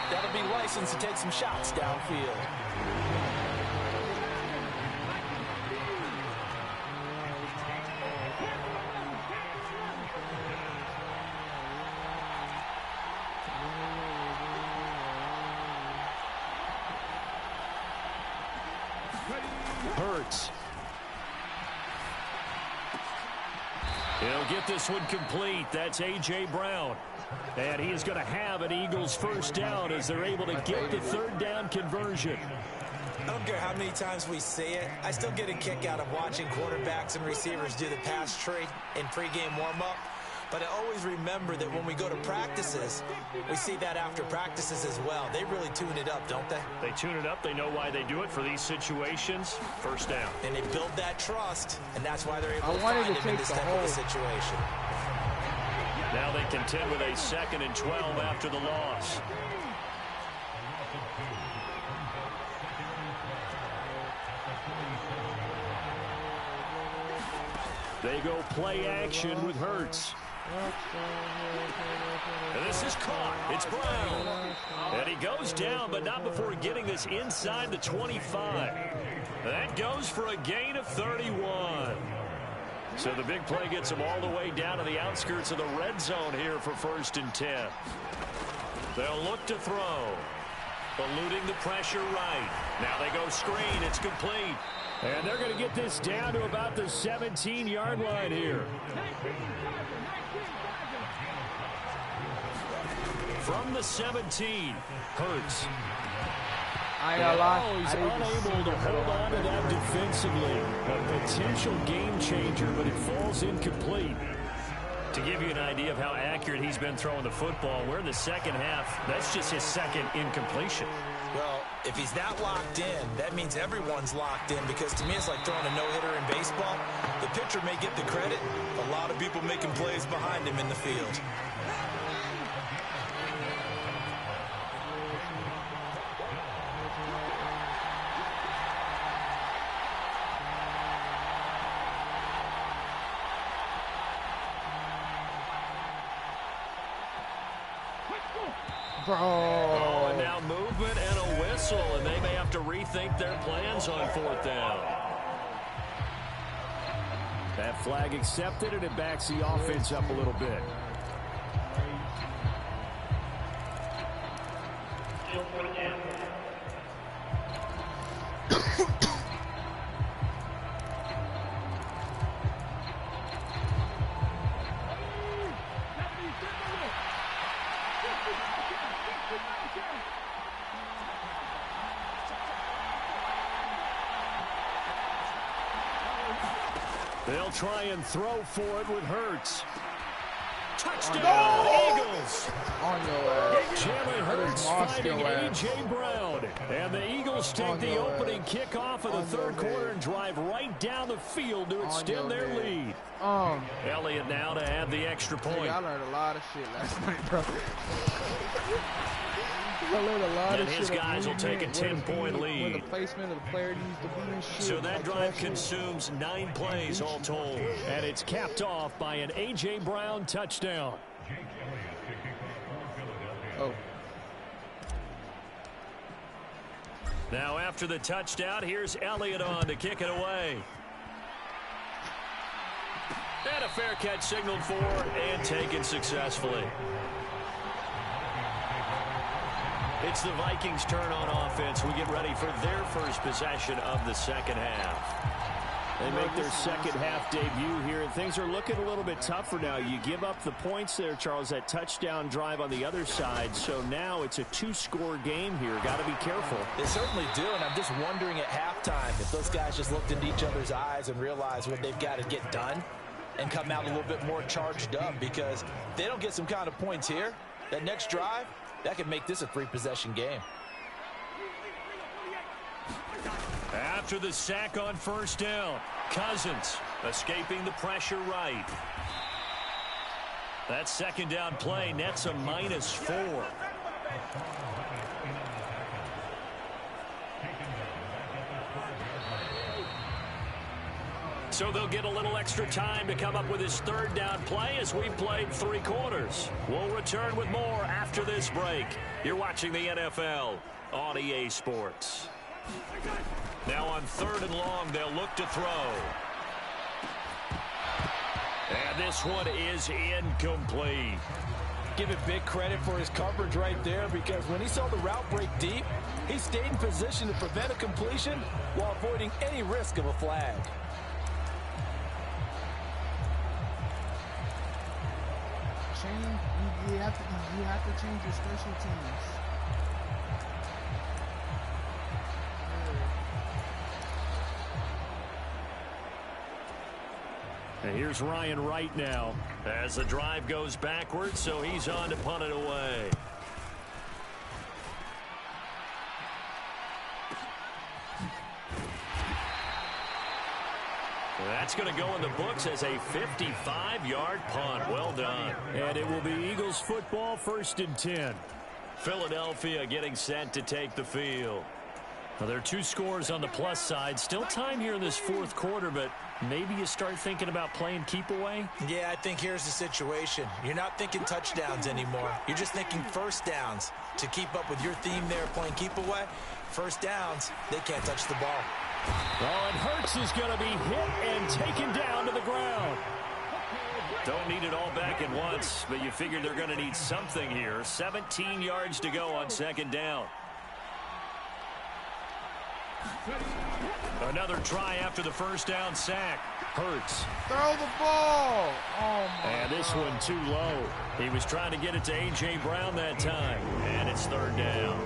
that'll be licensed to take some shots downfield. Hurts. He'll get this one complete. That's A.J. Brown. And he is going to have an Eagles first down as they're able to get the third down conversion. I don't care how many times we say it. I still get a kick out of watching quarterbacks and receivers do the pass tree in pregame warm-up. But I always remember that when we go to practices, we see that after practices as well. They really tune it up, don't they? They tune it up. They know why they do it for these situations. First down. And they build that trust, and that's why they're able to find him in this type of a situation. Now they contend with a 2nd and 12 after the loss. They go play action with Hurts. And this is caught. It's Brown. And he goes down, but not before getting this inside the 25. That goes for a gain of 31. So the big play gets him all the way down to the outskirts of the red zone here for 1st and 10. They'll look to throw. Eluding the pressure right. Now they go screen. It's complete. And they're going to get this down to about the 17-yard line here. From the 17, Hurts. He's unable to hold on to that defensively. A potential game changer, but it falls incomplete. To give you an idea of how accurate he's been throwing the football, we're in the second half. That's just his 2nd incompletion. Well, if he's that locked in, that means everyone's locked in, because to me it's like throwing a no-hitter in baseball. The pitcher may get the credit, a lot of people making plays behind him in the field. Bro. Oh, and now movement and a whistle, and they may have to rethink their plans on 4th down. That flag accepted, and it backs the offense up a little bit. They'll try and throw for it with Hurts. Touchdown, Eagles! On your ass. Jalen Hurts finding A.J. Brown. And the Eagles take the opening kickoff of the 3rd quarter and drive right down the field to extend their lead. Elliott now to add the extra point. I learned a lot of shit last night, bro. I learned a lot and of his shit guys will take a 10-point lead. When the placement of the player needs to be and shit. So that drive consumes 9 plays all told. And it's capped off by an A.J. Brown touchdown. Oh. Now after the touchdown, here's Elliott on to kick it away. And a fair catch signaled for and taken successfully. It's the Vikings' turn on offense. We get ready for their first possession of the second half. They make their second half debut here, and things are looking a little bit tougher now. You give up the points there, Charles, that touchdown drive on the other side. So now it's a 2-score game here. Got to be careful. They certainly do, and I'm just wondering at halftime if those guys just looked into each other's eyes and realized what they've got to get done and come out a little bit more charged up, because if they don't get some kind of points here, that next drive, that could make this a 3-possession game. After the sack on 1st down, Cousins escaping the pressure right. That 2nd down play nets a -4. So they'll get a little extra time to come up with his 3rd down play as we've played 3 quarters. We'll return with more after this break. You're watching the NFL on EA Sports. Now on 3rd and long, they'll look to throw. And this one is incomplete. Give it big credit for his coverage right there, because when he saw the route break deep, he stayed in position to prevent a completion while avoiding any risk of a flag. You have to change your special teams. And here's Ryan Wright now as the drive goes backwards, so he's on to punt it away. That's going to go in the books as a 55-yard punt. Well done. And it will be Eagles football, 1st and 10. Philadelphia getting set to take the field. Well, there are 2 scores on the plus side. Still time here in this 4th quarter, but maybe you start thinking about playing keep away? Yeah, I think here's the situation. You're not thinking touchdowns anymore. You're just thinking 1st downs. To keep up with your theme there, playing keep away, 1st downs, they can't touch the ball. Oh, and Hurts is going to be hit and taken down to the ground. Don't need it all back at once, but you figure they're going to need something here. 17 yards to go on 2nd down. Another try after the 1st down sack. Hurts. Throw the ball. Oh, my And this God. one too low. He was trying to get it to A.J. Brown that time. And it's 3rd down.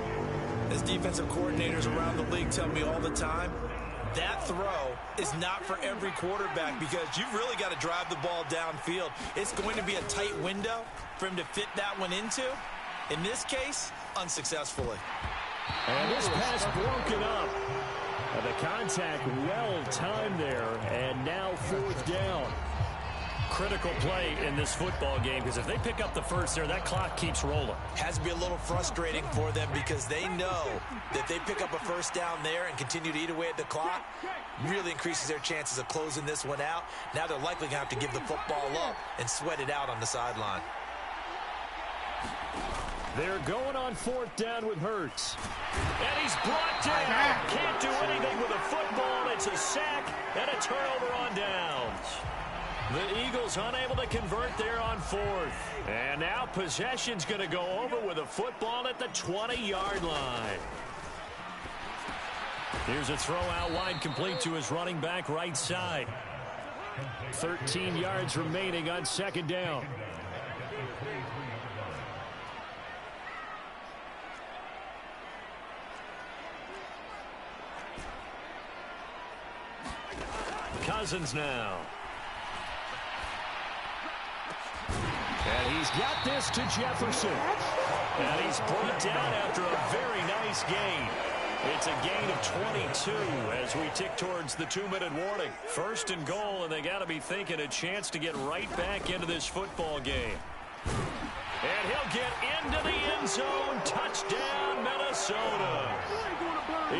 As defensive coordinators around the league tell me all the time, that throw is not for every quarterback, because you've really got to drive the ball downfield. It's going to be a tight window for him to fit that one into. In this case, unsuccessfully. And this pass broken up. The contact well timed there, and now 4th down. Critical play in this football game, because if they pick up the first there, that clock keeps rolling. Has to be a little frustrating for them, because they know that they pick up a 1st down there and continue to eat away at the clock, really increases their chances of closing this one out. Now they're likely going to have to give the football up and sweat it out on the sideline. They're going on 4th down with Hurts. And he's brought down. Can't do anything with a football. It's a sack and a turnover on downs. The Eagles unable to convert there on 4th. And now possession's going to go over with a football at the 20-yard line. Here's a throw out wide, complete to his running back right side. 13 yards remaining on 2nd down. Cousins now. And he's got this to Jefferson. And he's brought down after a very nice gain. It's a gain of 22 as we tick towards the 2-minute warning. 1st and goal, and they got to be thinking a chance to get right back into this football game. And he'll get into the end zone. Touchdown, Minnesota.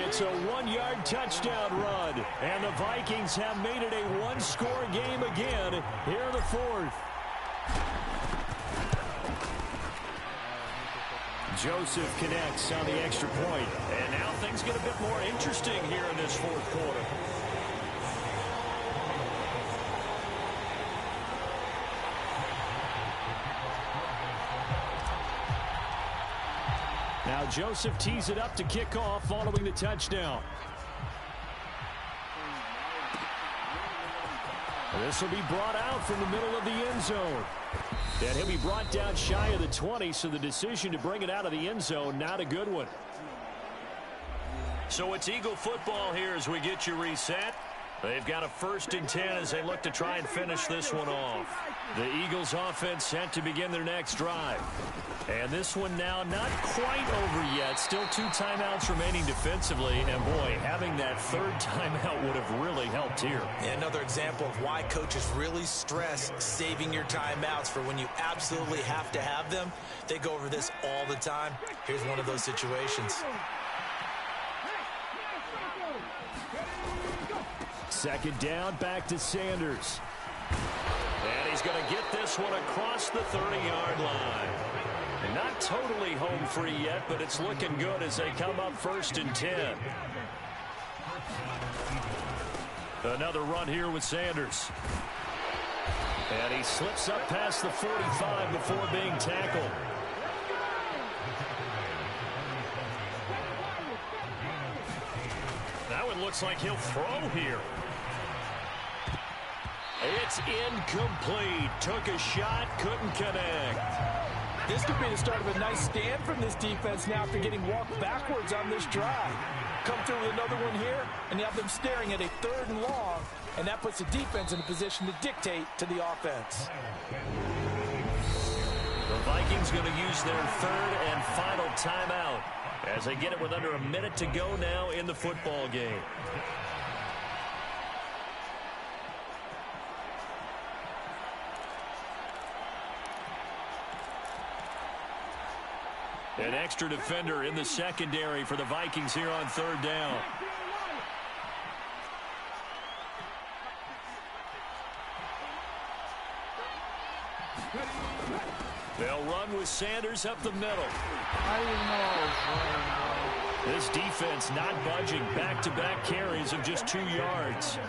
It's a 1-yard touchdown run, and the Vikings have made it a 1-score game again here in the 4th. Joseph connects on the extra point, and now things get a bit more interesting here in this 4th quarter. Now Joseph tees it up to kick off following the touchdown. This will be brought out from the middle of the end zone. And he'll be brought down shy of the 20, so the decision to bring it out of the end zone, not a good one. So it's Eagle football here as we get you reset. They've got a 1st and 10 as they look to try and finish this one off. The Eagles offense set to begin their next drive. And this one now not quite over yet. Still 2 timeouts remaining defensively. And, boy, having that 3rd timeout would have really helped here. And another example of why coaches really stress saving your timeouts for when you absolutely have to have them. They go over this all the time. Here's one of those situations. 2nd down, back to Sanders. And he's going to get this one across the 30-yard line. Not totally home free yet, but it's looking good as they come up 1st and 10. Another run here with Sanders. And he slips up past the 45 before being tackled. Now it looks like he'll throw here. It's incomplete. Took a shot, couldn't connect. This could be the start of a nice stand from this defense now after getting walked backwards on this drive. Come through with another one here, and you have them staring at a 3rd and long, and that puts the defense in a position to dictate to the offense. The Vikings going to use their 3rd and final timeout as they get it with under a minute to go now in the football game. An extra defender in the secondary for the Vikings here on 3rd down. They'll run with Sanders up the middle. This defense not budging. Back-to-back carries of just 2 yards.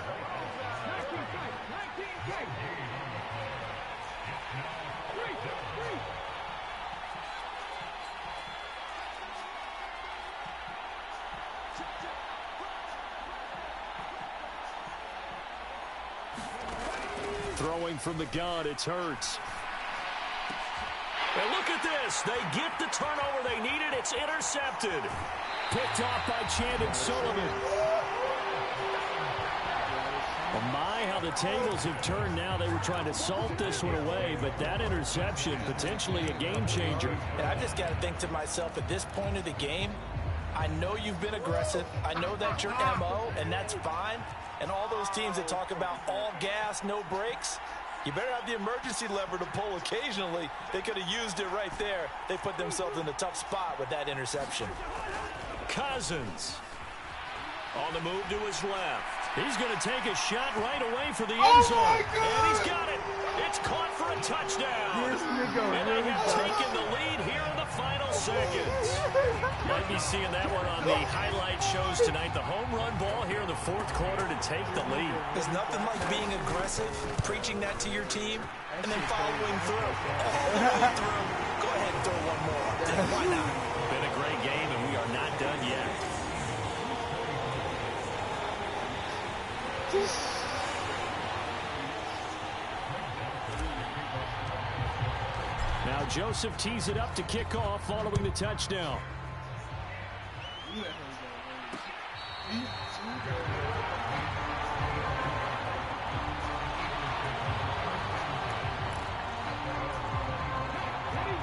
Throwing from the gun, it's Hurts. And look at this. They get the turnover they needed. It's intercepted. Picked off by Chandon Sullivan. Oh my, how the tables have turned now. They were trying to salt this one away, but that interception, potentially a game changer. And I just got to think to myself, at this point of the game, I know you've been aggressive. I know that's your MO, and that's fine. And all those teams that talk about all gas, no brakes, you better have the emergency lever to pull occasionally. They could have used it right there. They put themselves in a tough spot with that interception. Cousins on the move to his left. He's going to take a shot right away for the end zone. And he's got it. It's caught for a touchdown. This nigga And they really have does. taken the lead here in the final seconds. Might be seeing that one on the highlight shows tonight. The home run ball here in the fourth quarter to take the lead. There's nothing like being aggressive, preaching that to your team, and then following through. All the way through. Go ahead and throw one more. Why not? Been a great game, and we are not done yet. Now Joseph tees it up to kick off following the touchdown.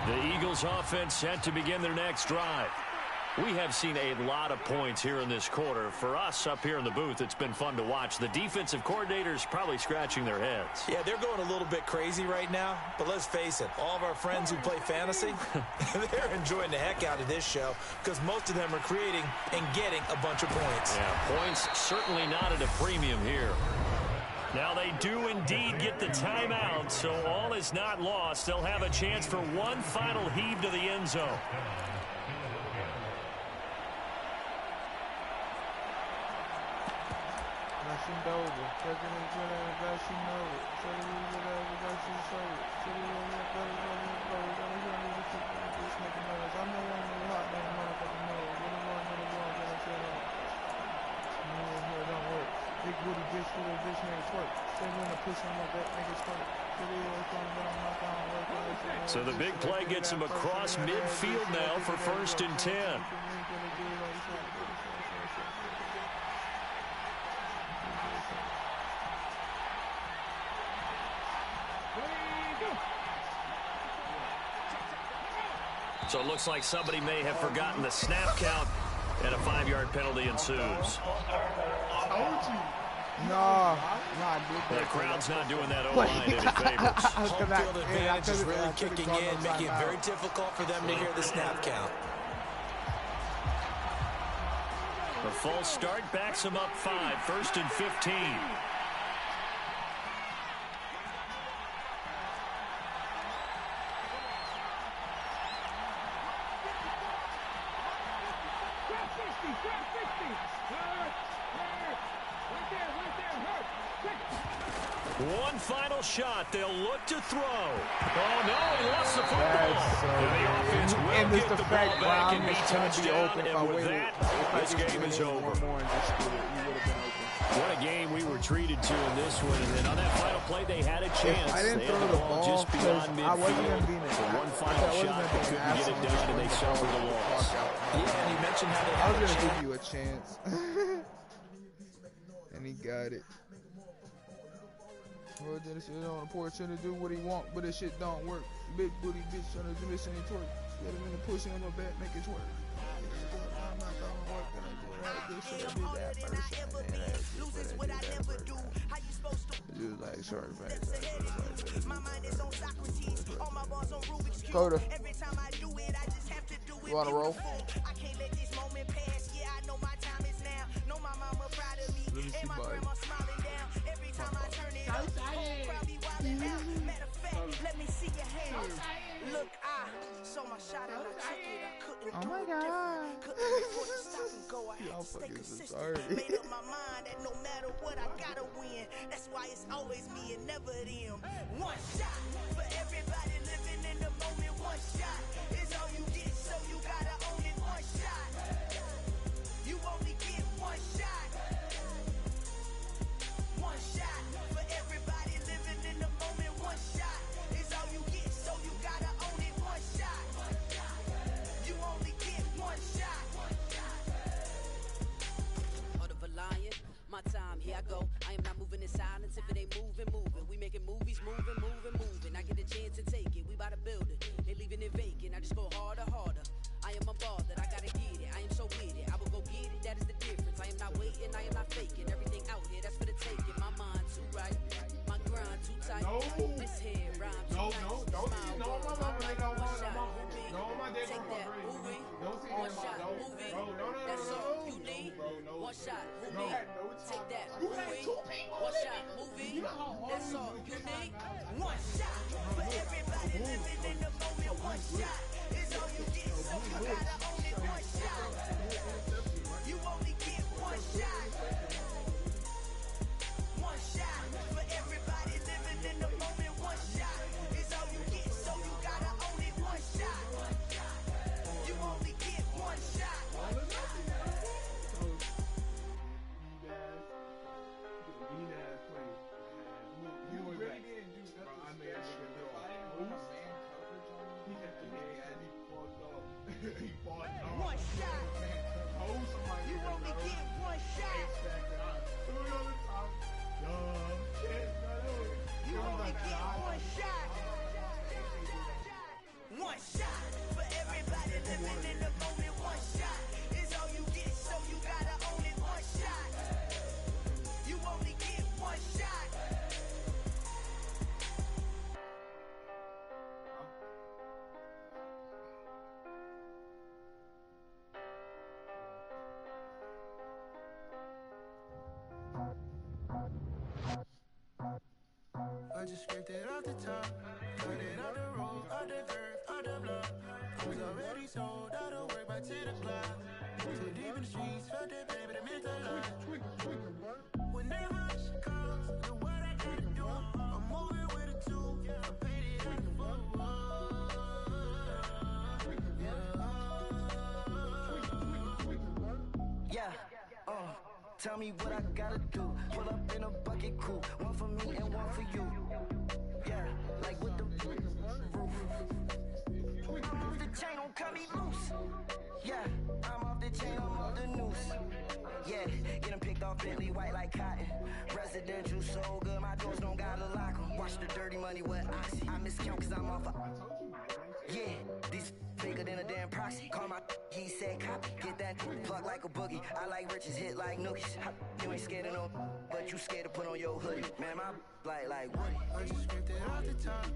The Eagles offense set to begin their next drive. We have seen a lot of points here in this quarter. For us up here in the booth, it's been fun to watch. The defensive coordinators probably scratching their heads. Yeah, they're going a little bit crazy right now, but let's face it, all of our friends who play fantasy, they're enjoying the heck out of this show because most of them are creating and getting a bunch of points. Yeah, points certainly not at a premium here. Now they do indeed get the timeout, so all is not lost. They'll have a chance for one final heave to the end zone. So the big play gets him across midfield now for 1st and 10. So it looks like somebody may have forgotten the snap count, and a 5-yard penalty ensues. No, the crowd's not doing that O-line any favors. Home field advantage is really kicking in, making it very difficult for them to hear the snap count. The false start backs him up 5, 1st and 15. One final shot. They'll look to throw. Oh, no, he lost the football. And the offense will get the ball back and be touchdown. And with that, this game is over. What a game we were treated to in this one. And then on that final play, they had a chance. I didn't they throw had the ball just beyond midfield. I wasn't going to be in For one final shot, they couldn't get it done, and they suffered a loss. Yeah, and you mentioned how they I had was a going to chance. give you a chance. And he got it. Well, then it's on the porch trying to do what he want, but this shit don't work. Big booty bitch trying to do this and twerk. Get him in the pussy on my back, make it twerk. I'm not gonna work, and I do that. This shit, I did that first. And then I did that first. It was like short facts. Coda. You wanna roll? Let me see, buddy. Let me see your hands. Look, I saw my shot and I took it. I couldn't Oh my God. Couldn't afford to stop and go. I had to stay consistent. Made up my mind that no matter what I gotta win. That's why it's always me and never them. One shot for everybody living in the moment. One shot is all you get, so you gotta own it. One shot. You only get one shot. One shot for everybody living in the moment. One shot is all you get, so you gotta own it. One shot. You only get one shot. Heart of a lion, my time, here I go. I am not moving in silence. If it ain't moving, moving. We making movies, moving, moving, moving. I get a chance to take it. We bout to build it. They leaving it vacant. I just go harder, harder. I am a ball that I gotta get it. I am so with it. I will go get it. That is the difference. I am not waiting. I am not faking. Everything out here, that's for the taking. My mind too right. My grind too tight. No. This here rhyme too No, nice. no, don't see it. No, my mama, they don't want it. No, my dad Take don't that, want movie. Don't see One it. shot, No, movie. no, no, no, That's no, all no. you need. Bro, no. One shot, No. movie. Take that, You had movie. two people One in shot, it. movie. You know how hard That's it all is to you get need. my guys. One shot one shot. It's all you get, so you gotta own it. One shot. You only get one shot. One shot for everybody living in the moment. One shot is all you get, so you gotta own it. One shot. You only get one shot. One shot. You only get one shot. You only get one shot. One shot for everybody living in the moment. One shot is all you get, so you gotta own it. One shot. You only get one shot. I just scraped it off the top, cut it on the road, on the curve, on the block. I was already sold, I don't work by 10 o'clock. Too deep in the streets, felt that baby, that meant a lot. Whenever she calls, the what I gotta do, I'm moving with a two, I paid it out the full. Yeah, tell me what I gotta do. Pull up in a bucket crew, one for me and one for you. Yeah, like with the roof. I'm off the chain, don't cut me loose. Yeah, I'm off the chain, I'm off the noose. Yeah, get them picked off Bentley, white like cotton. Residential so good, my doors don't gotta lock 'em. Watch the dirty money with Oxy. I miscount cause I'm off a... Yeah, these bigger than a damn proxy. Call my he said copy. Get that plug like a boogie. I like riches, hit like nookies. You ain't scared of no, but you scared to put on your hoodie. Man, my like Woody. I just scraped it off the top,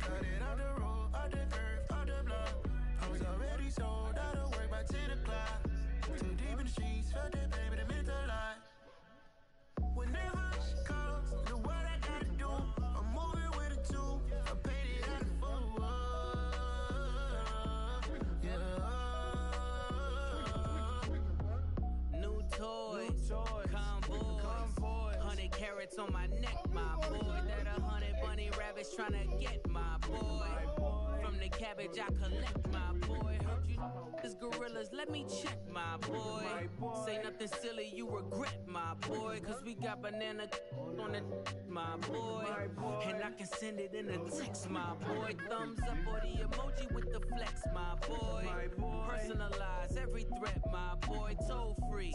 cut it on the road, on the curve, on the block. I was already sold, I don't work by 10 o'clock. Too deep in the streets, felt that baby, that meant a lot. Whenever she calls, the what I gotta do, I'm moving with a two, I paid it out the full. New toys, convoys, 100 carats on my neck, my boy. That 100 bunny rabbits tryna get my boy. From the cabbage I collect, my boy. Heard you is gorillas, let me check, my boy. Say nothing silly, you regret, my boy. Cause we got banana on the my boy. And I can send it in a text, my boy. Thumbs up or the emoji with the flex, my boy. Personalize every threat, my boy. Toll free,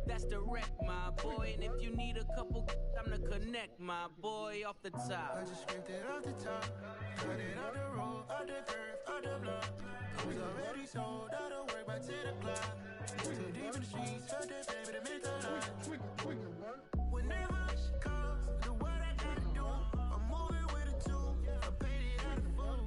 that's direct, my boy. And if you need a couple, I'm to connect, my boy, off the top. I just scraped it off the top, cut it on the road, on the curve, on the block. I was already sold, I don't work by 10 o'clock. Too deep in the streets, felt that baby, that meant a lot. Whenever she calls, the what I gotta do, I'm moving with a two, I paid it out the full.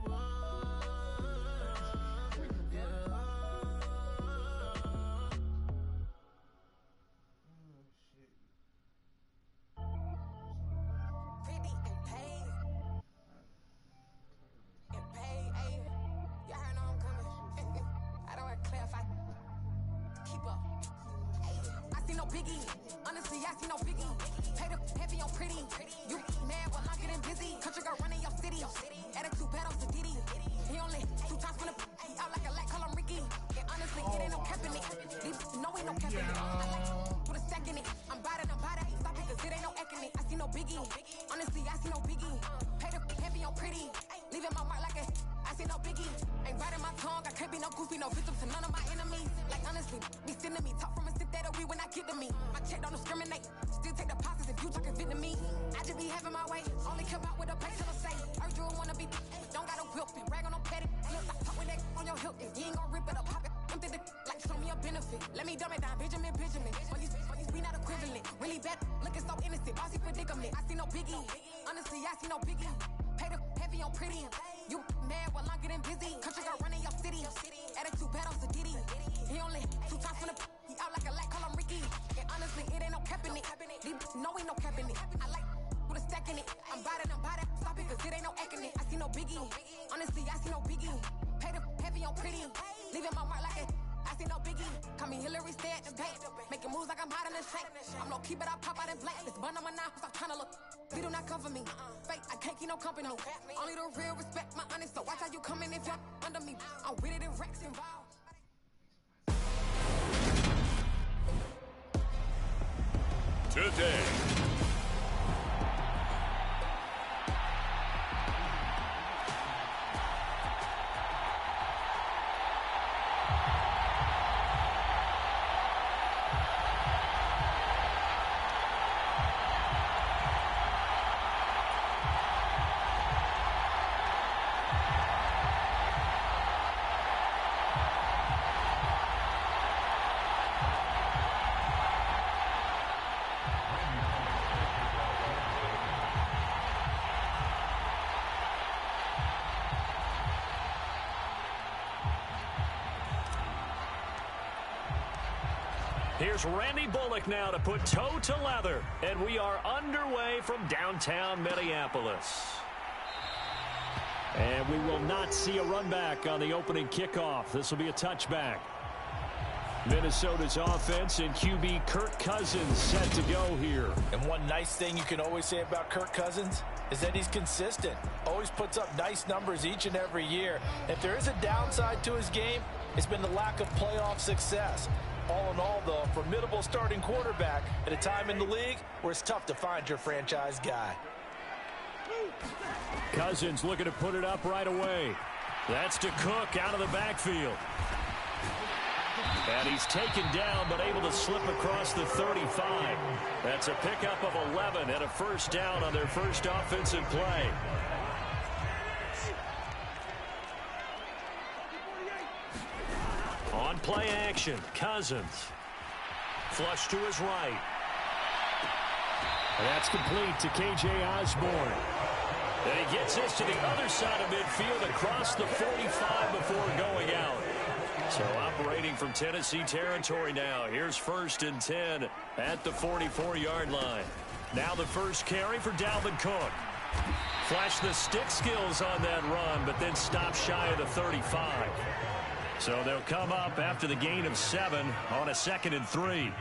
Biggie, honestly, I see no biggie. Pay the heavy on pretty. You mad while I'm getting busy. Country girl running your city. Attitude bad on the Diddy. He only 2 times when out like a light, call him Ricky. And honestly, it ain't no cap in it. These know ain't no cap in it. I like put a stack in it. I'm by that, stop it, cause it ain't no acting it. I see no biggie. Honestly, I see no biggie. Pay the heavy on pretty. Leaving my mark like a I see no biggie. Ain't biting my tongue. I can't be no goofy, no victim to none of my enemies. Like honestly, be sending me talk from a sit that we when I get to me. My check don't discriminate. Still take deposits if you talking Vietnamese. I just be having my way. Only come out with a pay till I say. Heard you wanna be, don't got no whip. Rag on no petty. Look, I talk with that on your hip. If you ain't gon' rip it up, pop it. Empty the like show me a benefit. Let me dumb it down, Benjamin. For these we not equivalent. Really bad, looking so innocent. Bossy predicament. I see no biggie. Honestly, I see no biggie. Pay the heavy on pretty. You mad while I'm getting busy. Country girl running your city. Attitude bad on the Diddy. He only 2 times from the he out like a light, call him Ricky. And honestly, it ain't no cap in it. These know ain't no cap in it. I like with a stack in it. I'm by that, stop it, cause it ain't no acting it. I see no biggie. Honestly, I see no biggie. Pay the heavy on pretty. Leaving my mark like it. I see no biggie. Call me Hillary, stay at the bank. Making moves like I'm hot in the shank. I'm low key, but I pop out in blank. This bun on my knife, I'm trying to look. They do not come for me. Fake, I can't keep no company. Only the real respect my honest. So watch how you coming if you're under me. I'm with it and Rex involved. Today. Here's Randy Bullock now to put toe to leather. And we are underway from downtown Minneapolis. And we will not see a run back on the opening kickoff. This will be a touchback. Minnesota's offense and QB Kirk Cousins set to go here. And one nice thing you can always say about Kirk Cousins is that he's consistent. Always puts up nice numbers each and every year. If there is a downside to his game, it's been the lack of playoff success. All in all, though, a formidable starting quarterback at a time in the league where it's tough to find your franchise guy. Cousins looking to put it up right away. That's to Cook out of the backfield. And he's taken down, but able to slip across the 35. That's a pickup of 11 and a first down on their first offensive play. On play action, Cousins. Flush to his right. And that's complete to K.J. Osborne. And he gets this to the other side of midfield across the 45 before going out. So operating from Tennessee territory now. Here's 1st and 10 at the 44-yard line. Now the first carry for Dalvin Cook. Flash the stick skills on that run, but then stop shy of the 35. So they'll come up after the gain of 7 on a 2nd and 3.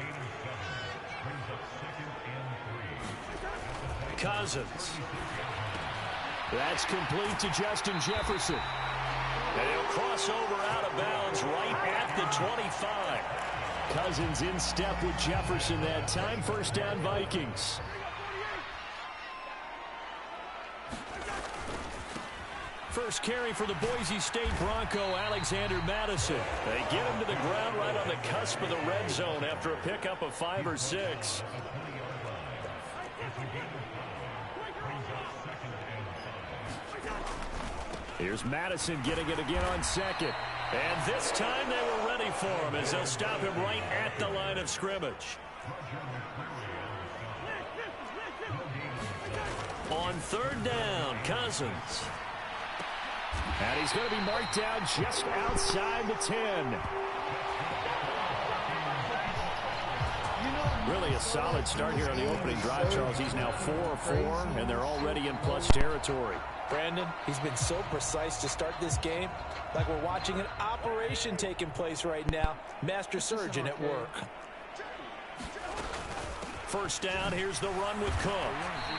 Cousins. That's complete to Justin Jefferson. And he'll cross over out of bounds right at the 25. Cousins in step with Jefferson that time. First down, Vikings. First carry for the Boise State Bronco, Alexander Madison. They get him to the ground right on the cusp of the red zone after a pickup of 5 or 6. Here's Madison getting it again on 2nd. And this time they were ready for him as they'll stop him right at the line of scrimmage. On 3rd down, Cousins. And he's going to be marked down just outside the 10. Really a solid start here on the opening drive, Charles. He's now 4-4, and they're already in plus territory. Brandon, he's been so precise to start this game, like we're watching an operation taking place right now. Master surgeon at work. First down, here's the run with Cook.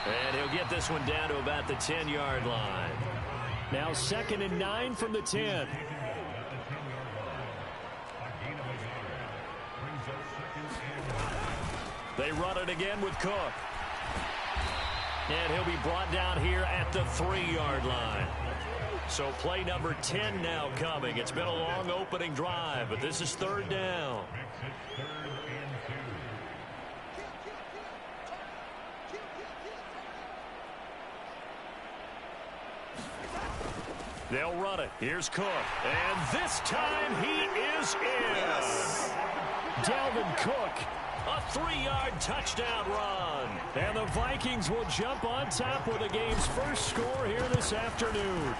And he'll get this one down to about the 10-yard line. Now 2nd and 9 from the 10. They run it again with Cook. And he'll be brought down here at the 3-yard line. So play number 10 now coming. It's been a long opening drive, but this is 3rd down. They'll run it. Here's Cook. And this time he is in. Yes. Dalvin Cook, a 3-yard touchdown run. And the Vikings will jump on top with the game's first score here this afternoon.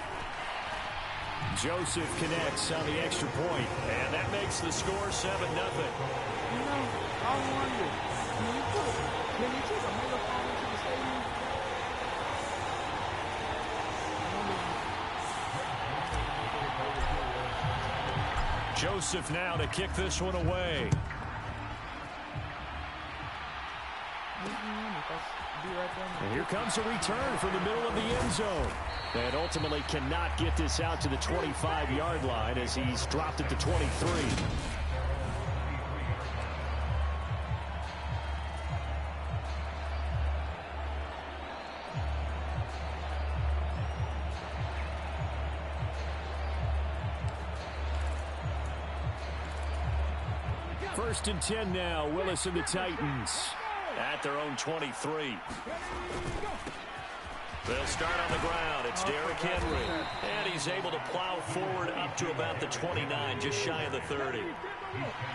Joseph connects on the extra point, and that makes the score 7-0. You know, I wonder, can you take a megaphone into the stadium? Joseph now to kick this one away. And here comes a return from the middle of the end zone. And ultimately cannot get this out to the 25-yard line as he's dropped it to 23. First and 10 now. Willis and the Titans at their own 23. They'll start on the ground. It's Derrick Henry. And he's able to plow forward up to about the 29, just shy of the 30.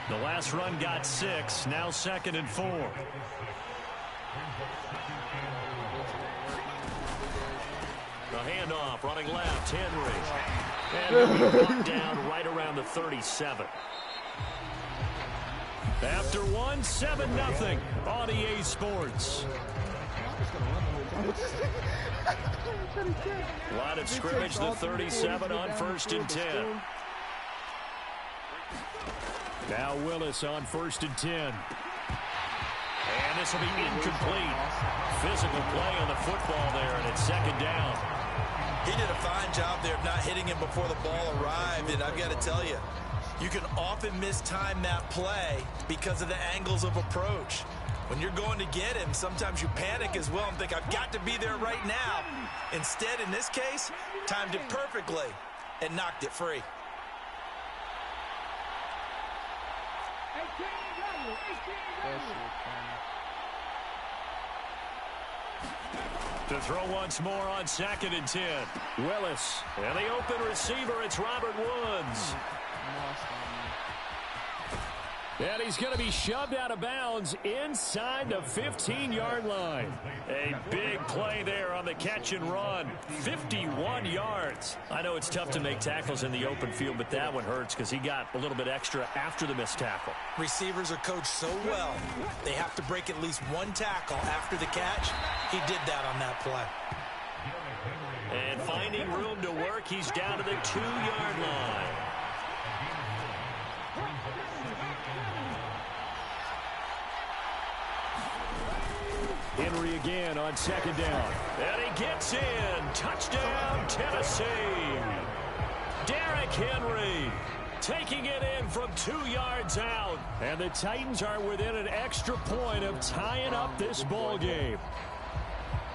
The last run got 6. Now 2nd and 4. The handoff, running left, Henry. And he'll be brought down right around the 37. After 1, 7-0 on EA Sports. Line of scrimmage, the 37 on 1st and 10. Now Willis on 1st and 10. And this will be incomplete. Physical play on the football there, and it's 2nd down. He did a fine job there of not hitting him before the ball arrived, and I've got to tell you, you can often mistime that play because of the angles of approach. When you're going to get him, sometimes you panic as well and think, I've got to be there right now. Instead, in this case, timed it perfectly and knocked it free. To throw once more on 2nd and 10. Willis. And the open receiver, it's Robert Woods. And he's going to be shoved out of bounds inside the 15-yard line. A big play there on the catch and run. 51 yards. I know it's tough to make tackles in the open field, but that one hurts because he got a little bit extra after the missed tackle. Receivers are coached so well, they have to break at least one tackle after the catch. He did that on that play. And finding room to work, he's down to the 2-yard line. Henry again on 2nd down. And he gets in. Touchdown, Tennessee. Derrick Henry taking it in from 2 yards out. And the Titans are within an extra point of tying up this ball game.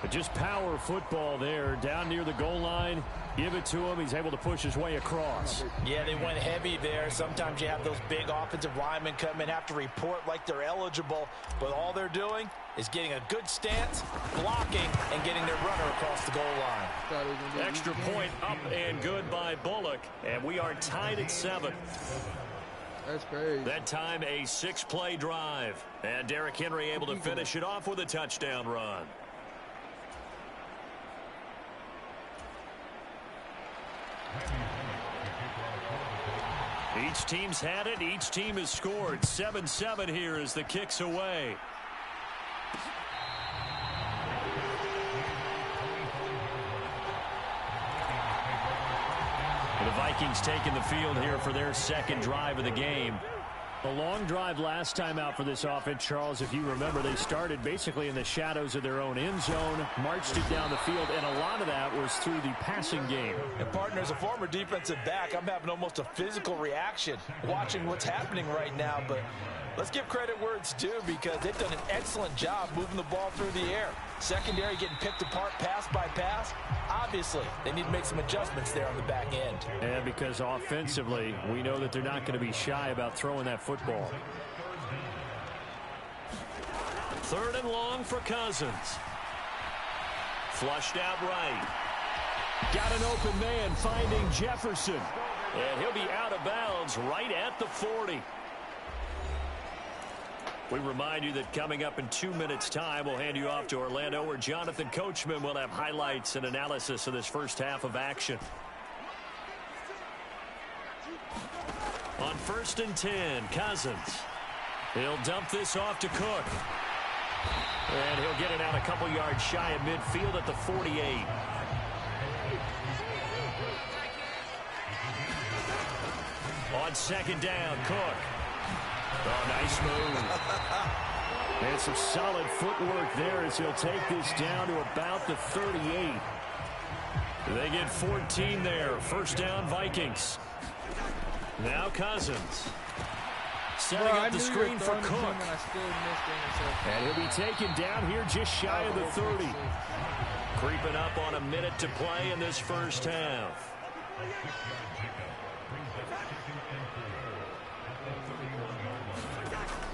But just power football there down near the goal line. Give it to him. He's able to push his way across. Yeah, they went heavy there. Sometimes you have those big offensive linemen come in, have to report like they're eligible. But all they're doing is getting a good stance, blocking, and getting their runner across the goal line. Extra point up and good by Bullock. And we are tied at 7. That's crazy. That time a 6-play drive. And Derrick Henry able to finish it off with a touchdown run. Each team's had it. Each team has scored. 7-7 here as the kick's away. The Vikings taking the field here for their 2nd drive of the game. A long drive last time out for this offense, Charles. If you remember, they started basically in the shadows of their own end zone, marched it down the field, and a lot of that was through the passing game. And partner, as a former defensive back, I'm having almost a physical reaction watching what's happening right now. But let's give credit where it's due because they've done an excellent job moving the ball through the air. Secondary getting picked apart pass by pass. Obviously, they need to make some adjustments there on the back end. And because offensively, we know that they're not going to be shy about throwing that football. 3rd and long for Cousins. Flushed out right. Got an open man finding Jefferson. And he'll be out of bounds right at the 40. We remind you that coming up in 2 minutes' time, we'll hand you off to Orlando, where Jonathan Coachman will have highlights and analysis of this first half of action. On 1st and 10, Cousins. He'll dump this off to Cook. And he'll get it out a couple yards shy of midfield at the 48. On second down, Cook. Oh, nice move. And some solid footwork there as he'll take this down to about the 38. They get 14 there. First down, Vikings. Now Cousins. Setting up the screen for Cook. And he'll be taken down here just shy of the 30. Creeping up on a minute to play in this first half.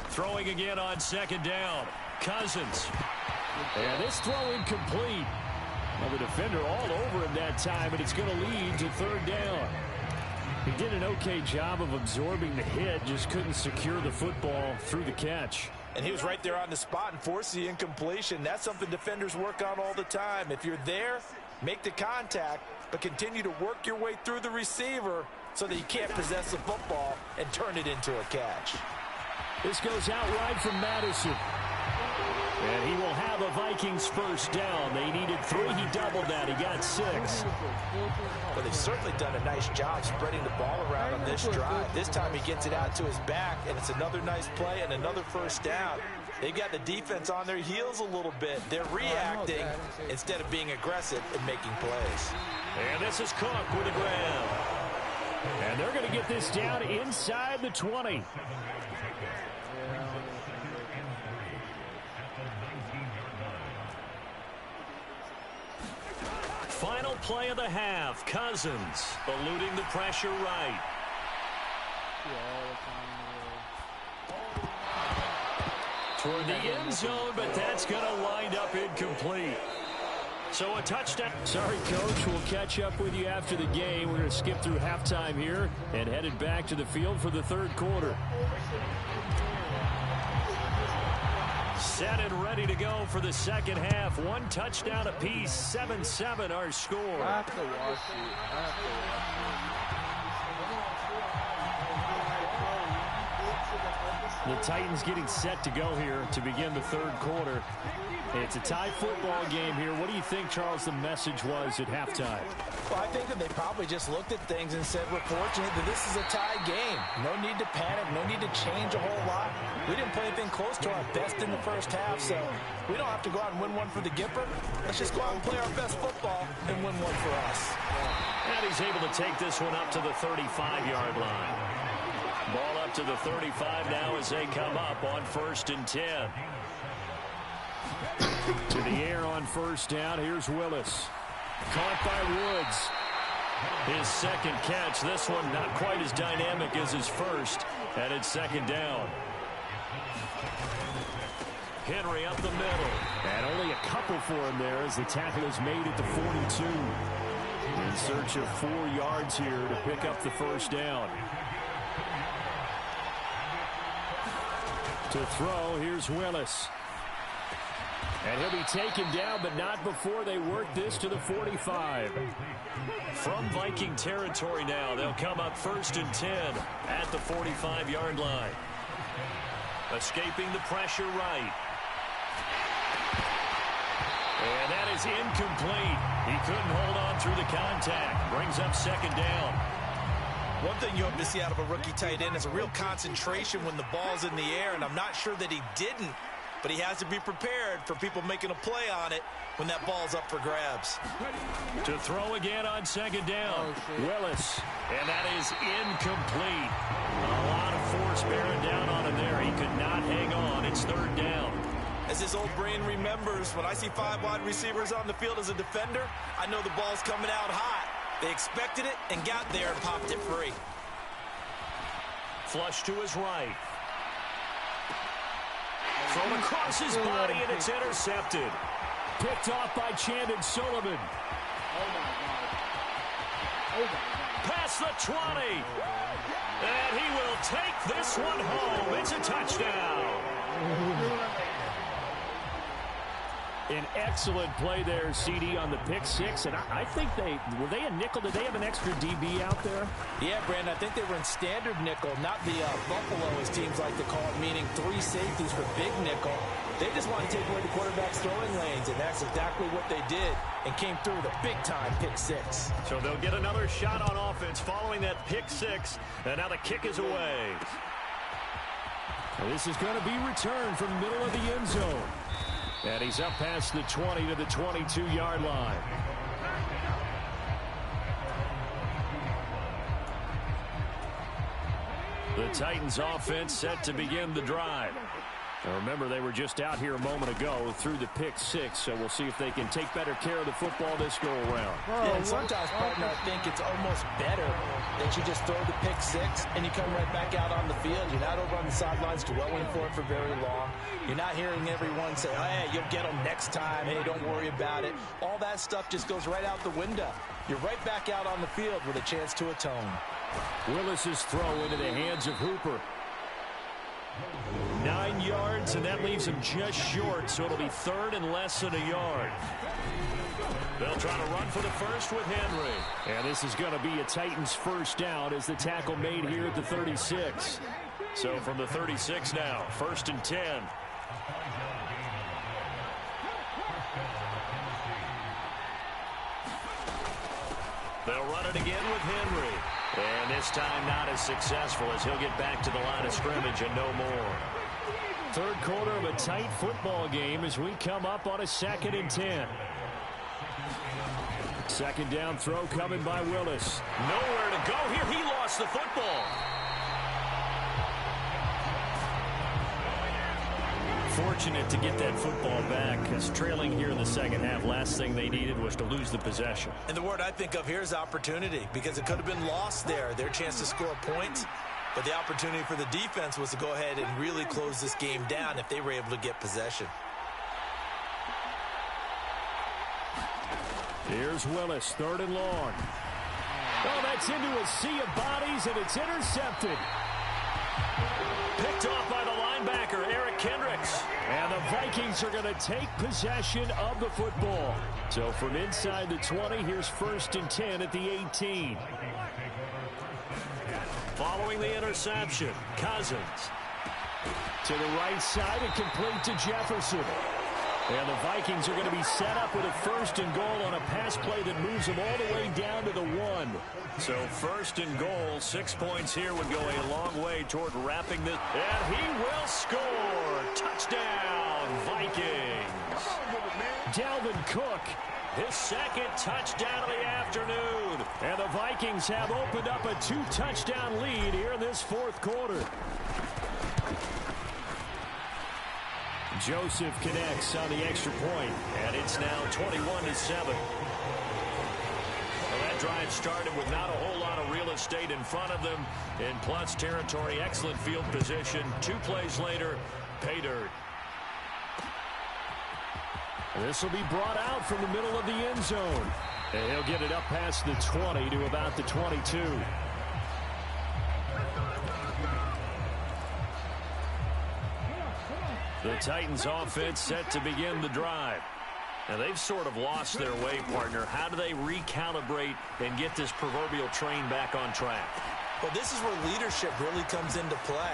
Throwing again on second down. Cousins. And this throw incomplete. Well, the defender all over him that time, and it's going to lead to third down. He did an okay job of absorbing the hit, just couldn't secure the football through the catch. And he was right there on the spot and forced the incompletion. That's something defenders work on all the time. If you're there, make the contact, but continue to work your way through the receiver so that you can't possess the football and turn it into a catch. This goes out wide from Madison. And he will have a Vikings first down. They needed 3. He doubled that. He got 6. But they've certainly done a nice job spreading the ball around on this drive. This time he gets it out to his back, and it's another nice play and another first down. They've got the defense on their heels a little bit. They're reacting instead of being aggressive and making plays. And this is Cook with a grab. And they're going to get this down inside the 20. Final play of the half. Cousins eluding the pressure right. Toward the end zone, but that's going to wind up incomplete. So a touchdown. Sorry, Coach. We'll catch up with you after the game. We're going to skip through halftime here and headed back to the field for the third quarter. Set and ready to go for the second half. 1 touchdown apiece. 7-7 our score. I have to watch it. The Titans getting set to go here to begin the third quarter. It's a tie football game here. What do you think, Charles, the message was at halftime? Well, I think that they probably just looked at things and said, we're fortunate that this is a tie game. No need to panic. No need to change a whole lot. We didn't play anything close to our best in the first half, so we don't have to go out and win one for the Gipper. Let's just go out and play our best football and win one for us. And he's able to take this one up to the 35-yard line. Ball up to the 35 now as they come up on 1st and 10. To the air on first down. Here's Willis. Caught by Woods. His second catch. This one not quite as dynamic as his first. And it's second down. Henry up the middle. And only a couple for him there as the tackle is made at the 42. In search of 4 yards here to pick up the first down. To throw, here's Willis. And he'll be taken down, but not before they work this to the 45. From Viking territory now, they'll come up 1st and 10 at the 45-yard line. Escaping the pressure right. And that is incomplete. He couldn't hold on through the contact. Brings up second down. One thing you hope to see out of a rookie tight end is a real concentration when the ball's in the air, and I'm not sure that he didn't. But he has to be prepared for people making a play on it when that ball's up for grabs. To throw again on second down. Willis. And that is incomplete. A lot of force bearing down on him there. He could not hang on. It's third down. As his old brain remembers, when I see 5 wide receivers on the field as a defender, I know the ball's coming out hot. They expected it and got there and popped it free. Flush to his right. Thrown across his body, and it's intercepted. Picked off by Chandon Sullivan. Past the 20. And he will take this one home. It's a touchdown. An excellent play there, CD, on the pick six. And I think were they a nickel? Did they have an extra DB out there? Yeah, Brandon, I think they were in standard nickel, not the Buffalo, as teams like to call it, meaning 3 safeties for big nickel. They just want to take away the quarterback's throwing lanes, and that's exactly what they did and came through with a big-time pick six. So they'll get another shot on offense following that pick six, and now the kick is away. This is going to be returned from the middle of the end zone. And he's up past the 20 to the 22-yard line. The Titans offense set to begin the drive. Now remember, they were just out here a moment ago through the pick six, so we'll see if they can take better care of the football this go-around. Yeah, and sometimes, partner, I think it's almost better that you just throw the pick six and you come right back out on the field. You're not over on the sidelines dwelling for it for very long. You're not hearing everyone say, hey, you'll get them next time. Hey, don't worry about it. All that stuff just goes right out the window. You're right back out on the field with a chance to atone. Willis's throw into the hands of Hooper. 9 yards, and that leaves him just short, so it'll be third and less than a yard. They'll try to run for the first with Henry. And this is going to be a Titans first down as the tackle made here at the 36. So from the 36 now, 1st and 10. They'll run it again with Henry. And this time not as successful as he'll get back to the line of scrimmage and no more. Third quarter of a tight football game as we come up on a 2nd and 10. Second down throw coming by Willis. Nowhere to go here. He lost the football. Fortunate to get that football back, because trailing here in the second half, last thing they needed was to lose the possession. And the word I think of here is opportunity, because it could have been lost there, their chance to score points. But the opportunity for the defense was to go ahead and really close this game down if they were able to get possession. Here's Willis, 3rd and long. Oh, that's into a sea of bodies, and it's intercepted. Picked off by the linebacker, Eric Kendricks. And the Vikings are going to take possession of the football. So from inside the 20, here's 1st and 10 at the 18. Following the interception, Cousins. To the right side and complete to Jefferson. And the Vikings are going to be set up with a 1st and goal on a pass play that moves them all the way down to the 1. So 1st and goal, 6 points here would go a long way toward wrapping this. And he will score. Touchdown, Vikings. Dalvin Cook, his 2nd touchdown of the afternoon. And the Vikings have opened up a 2-touchdown lead here in this 4th quarter. Joseph connects on the extra point, and it's now 21-7. Well, that drive started with not a whole lot of real estate in front of them in plus territory. Excellent field position. 2 plays later, pay dirt. This will be brought out from the middle of the end zone. And he'll get it up past the 20 to about the 22. The Titans offense set to begin the drive. Now they've sort of lost their way, partner. How do they recalibrate and get this proverbial train back on track? Well, this is where leadership really comes into play.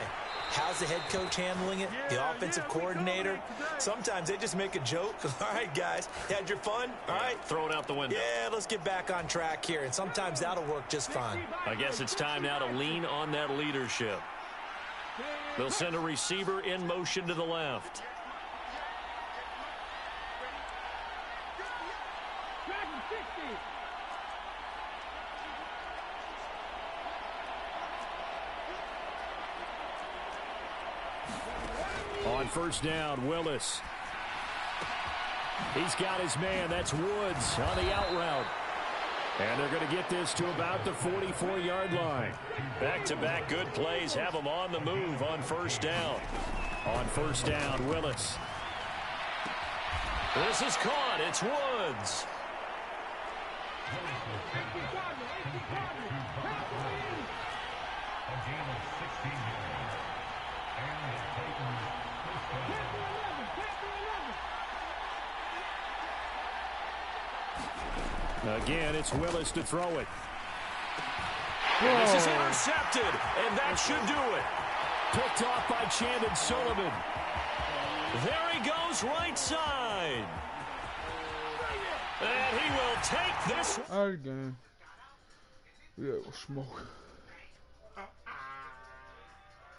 How's the head coach handling it? The offensive coordinator? Sometimes they just make a joke. All right, guys, you had your fun? All right. Throw it out the window. Yeah, let's get back on track here. And sometimes that'll work just fine. I guess it's time now to lean on that leadership. They'll send a receiver in motion to the left. On 1st down, Willis. He's got his man. That's Woods on the out route. And they're going to get this to about the 44-yard line. Back-to-back good plays have them on the move on 1st down. On 1st down, Willis. This is caught. It's Woods. Again, it's Willis to throw it. And this is intercepted, and that should do it. Picked off by Chandon Sullivan. There he goes right side. And he will take this. All right, game. Yeah, we'll smoke.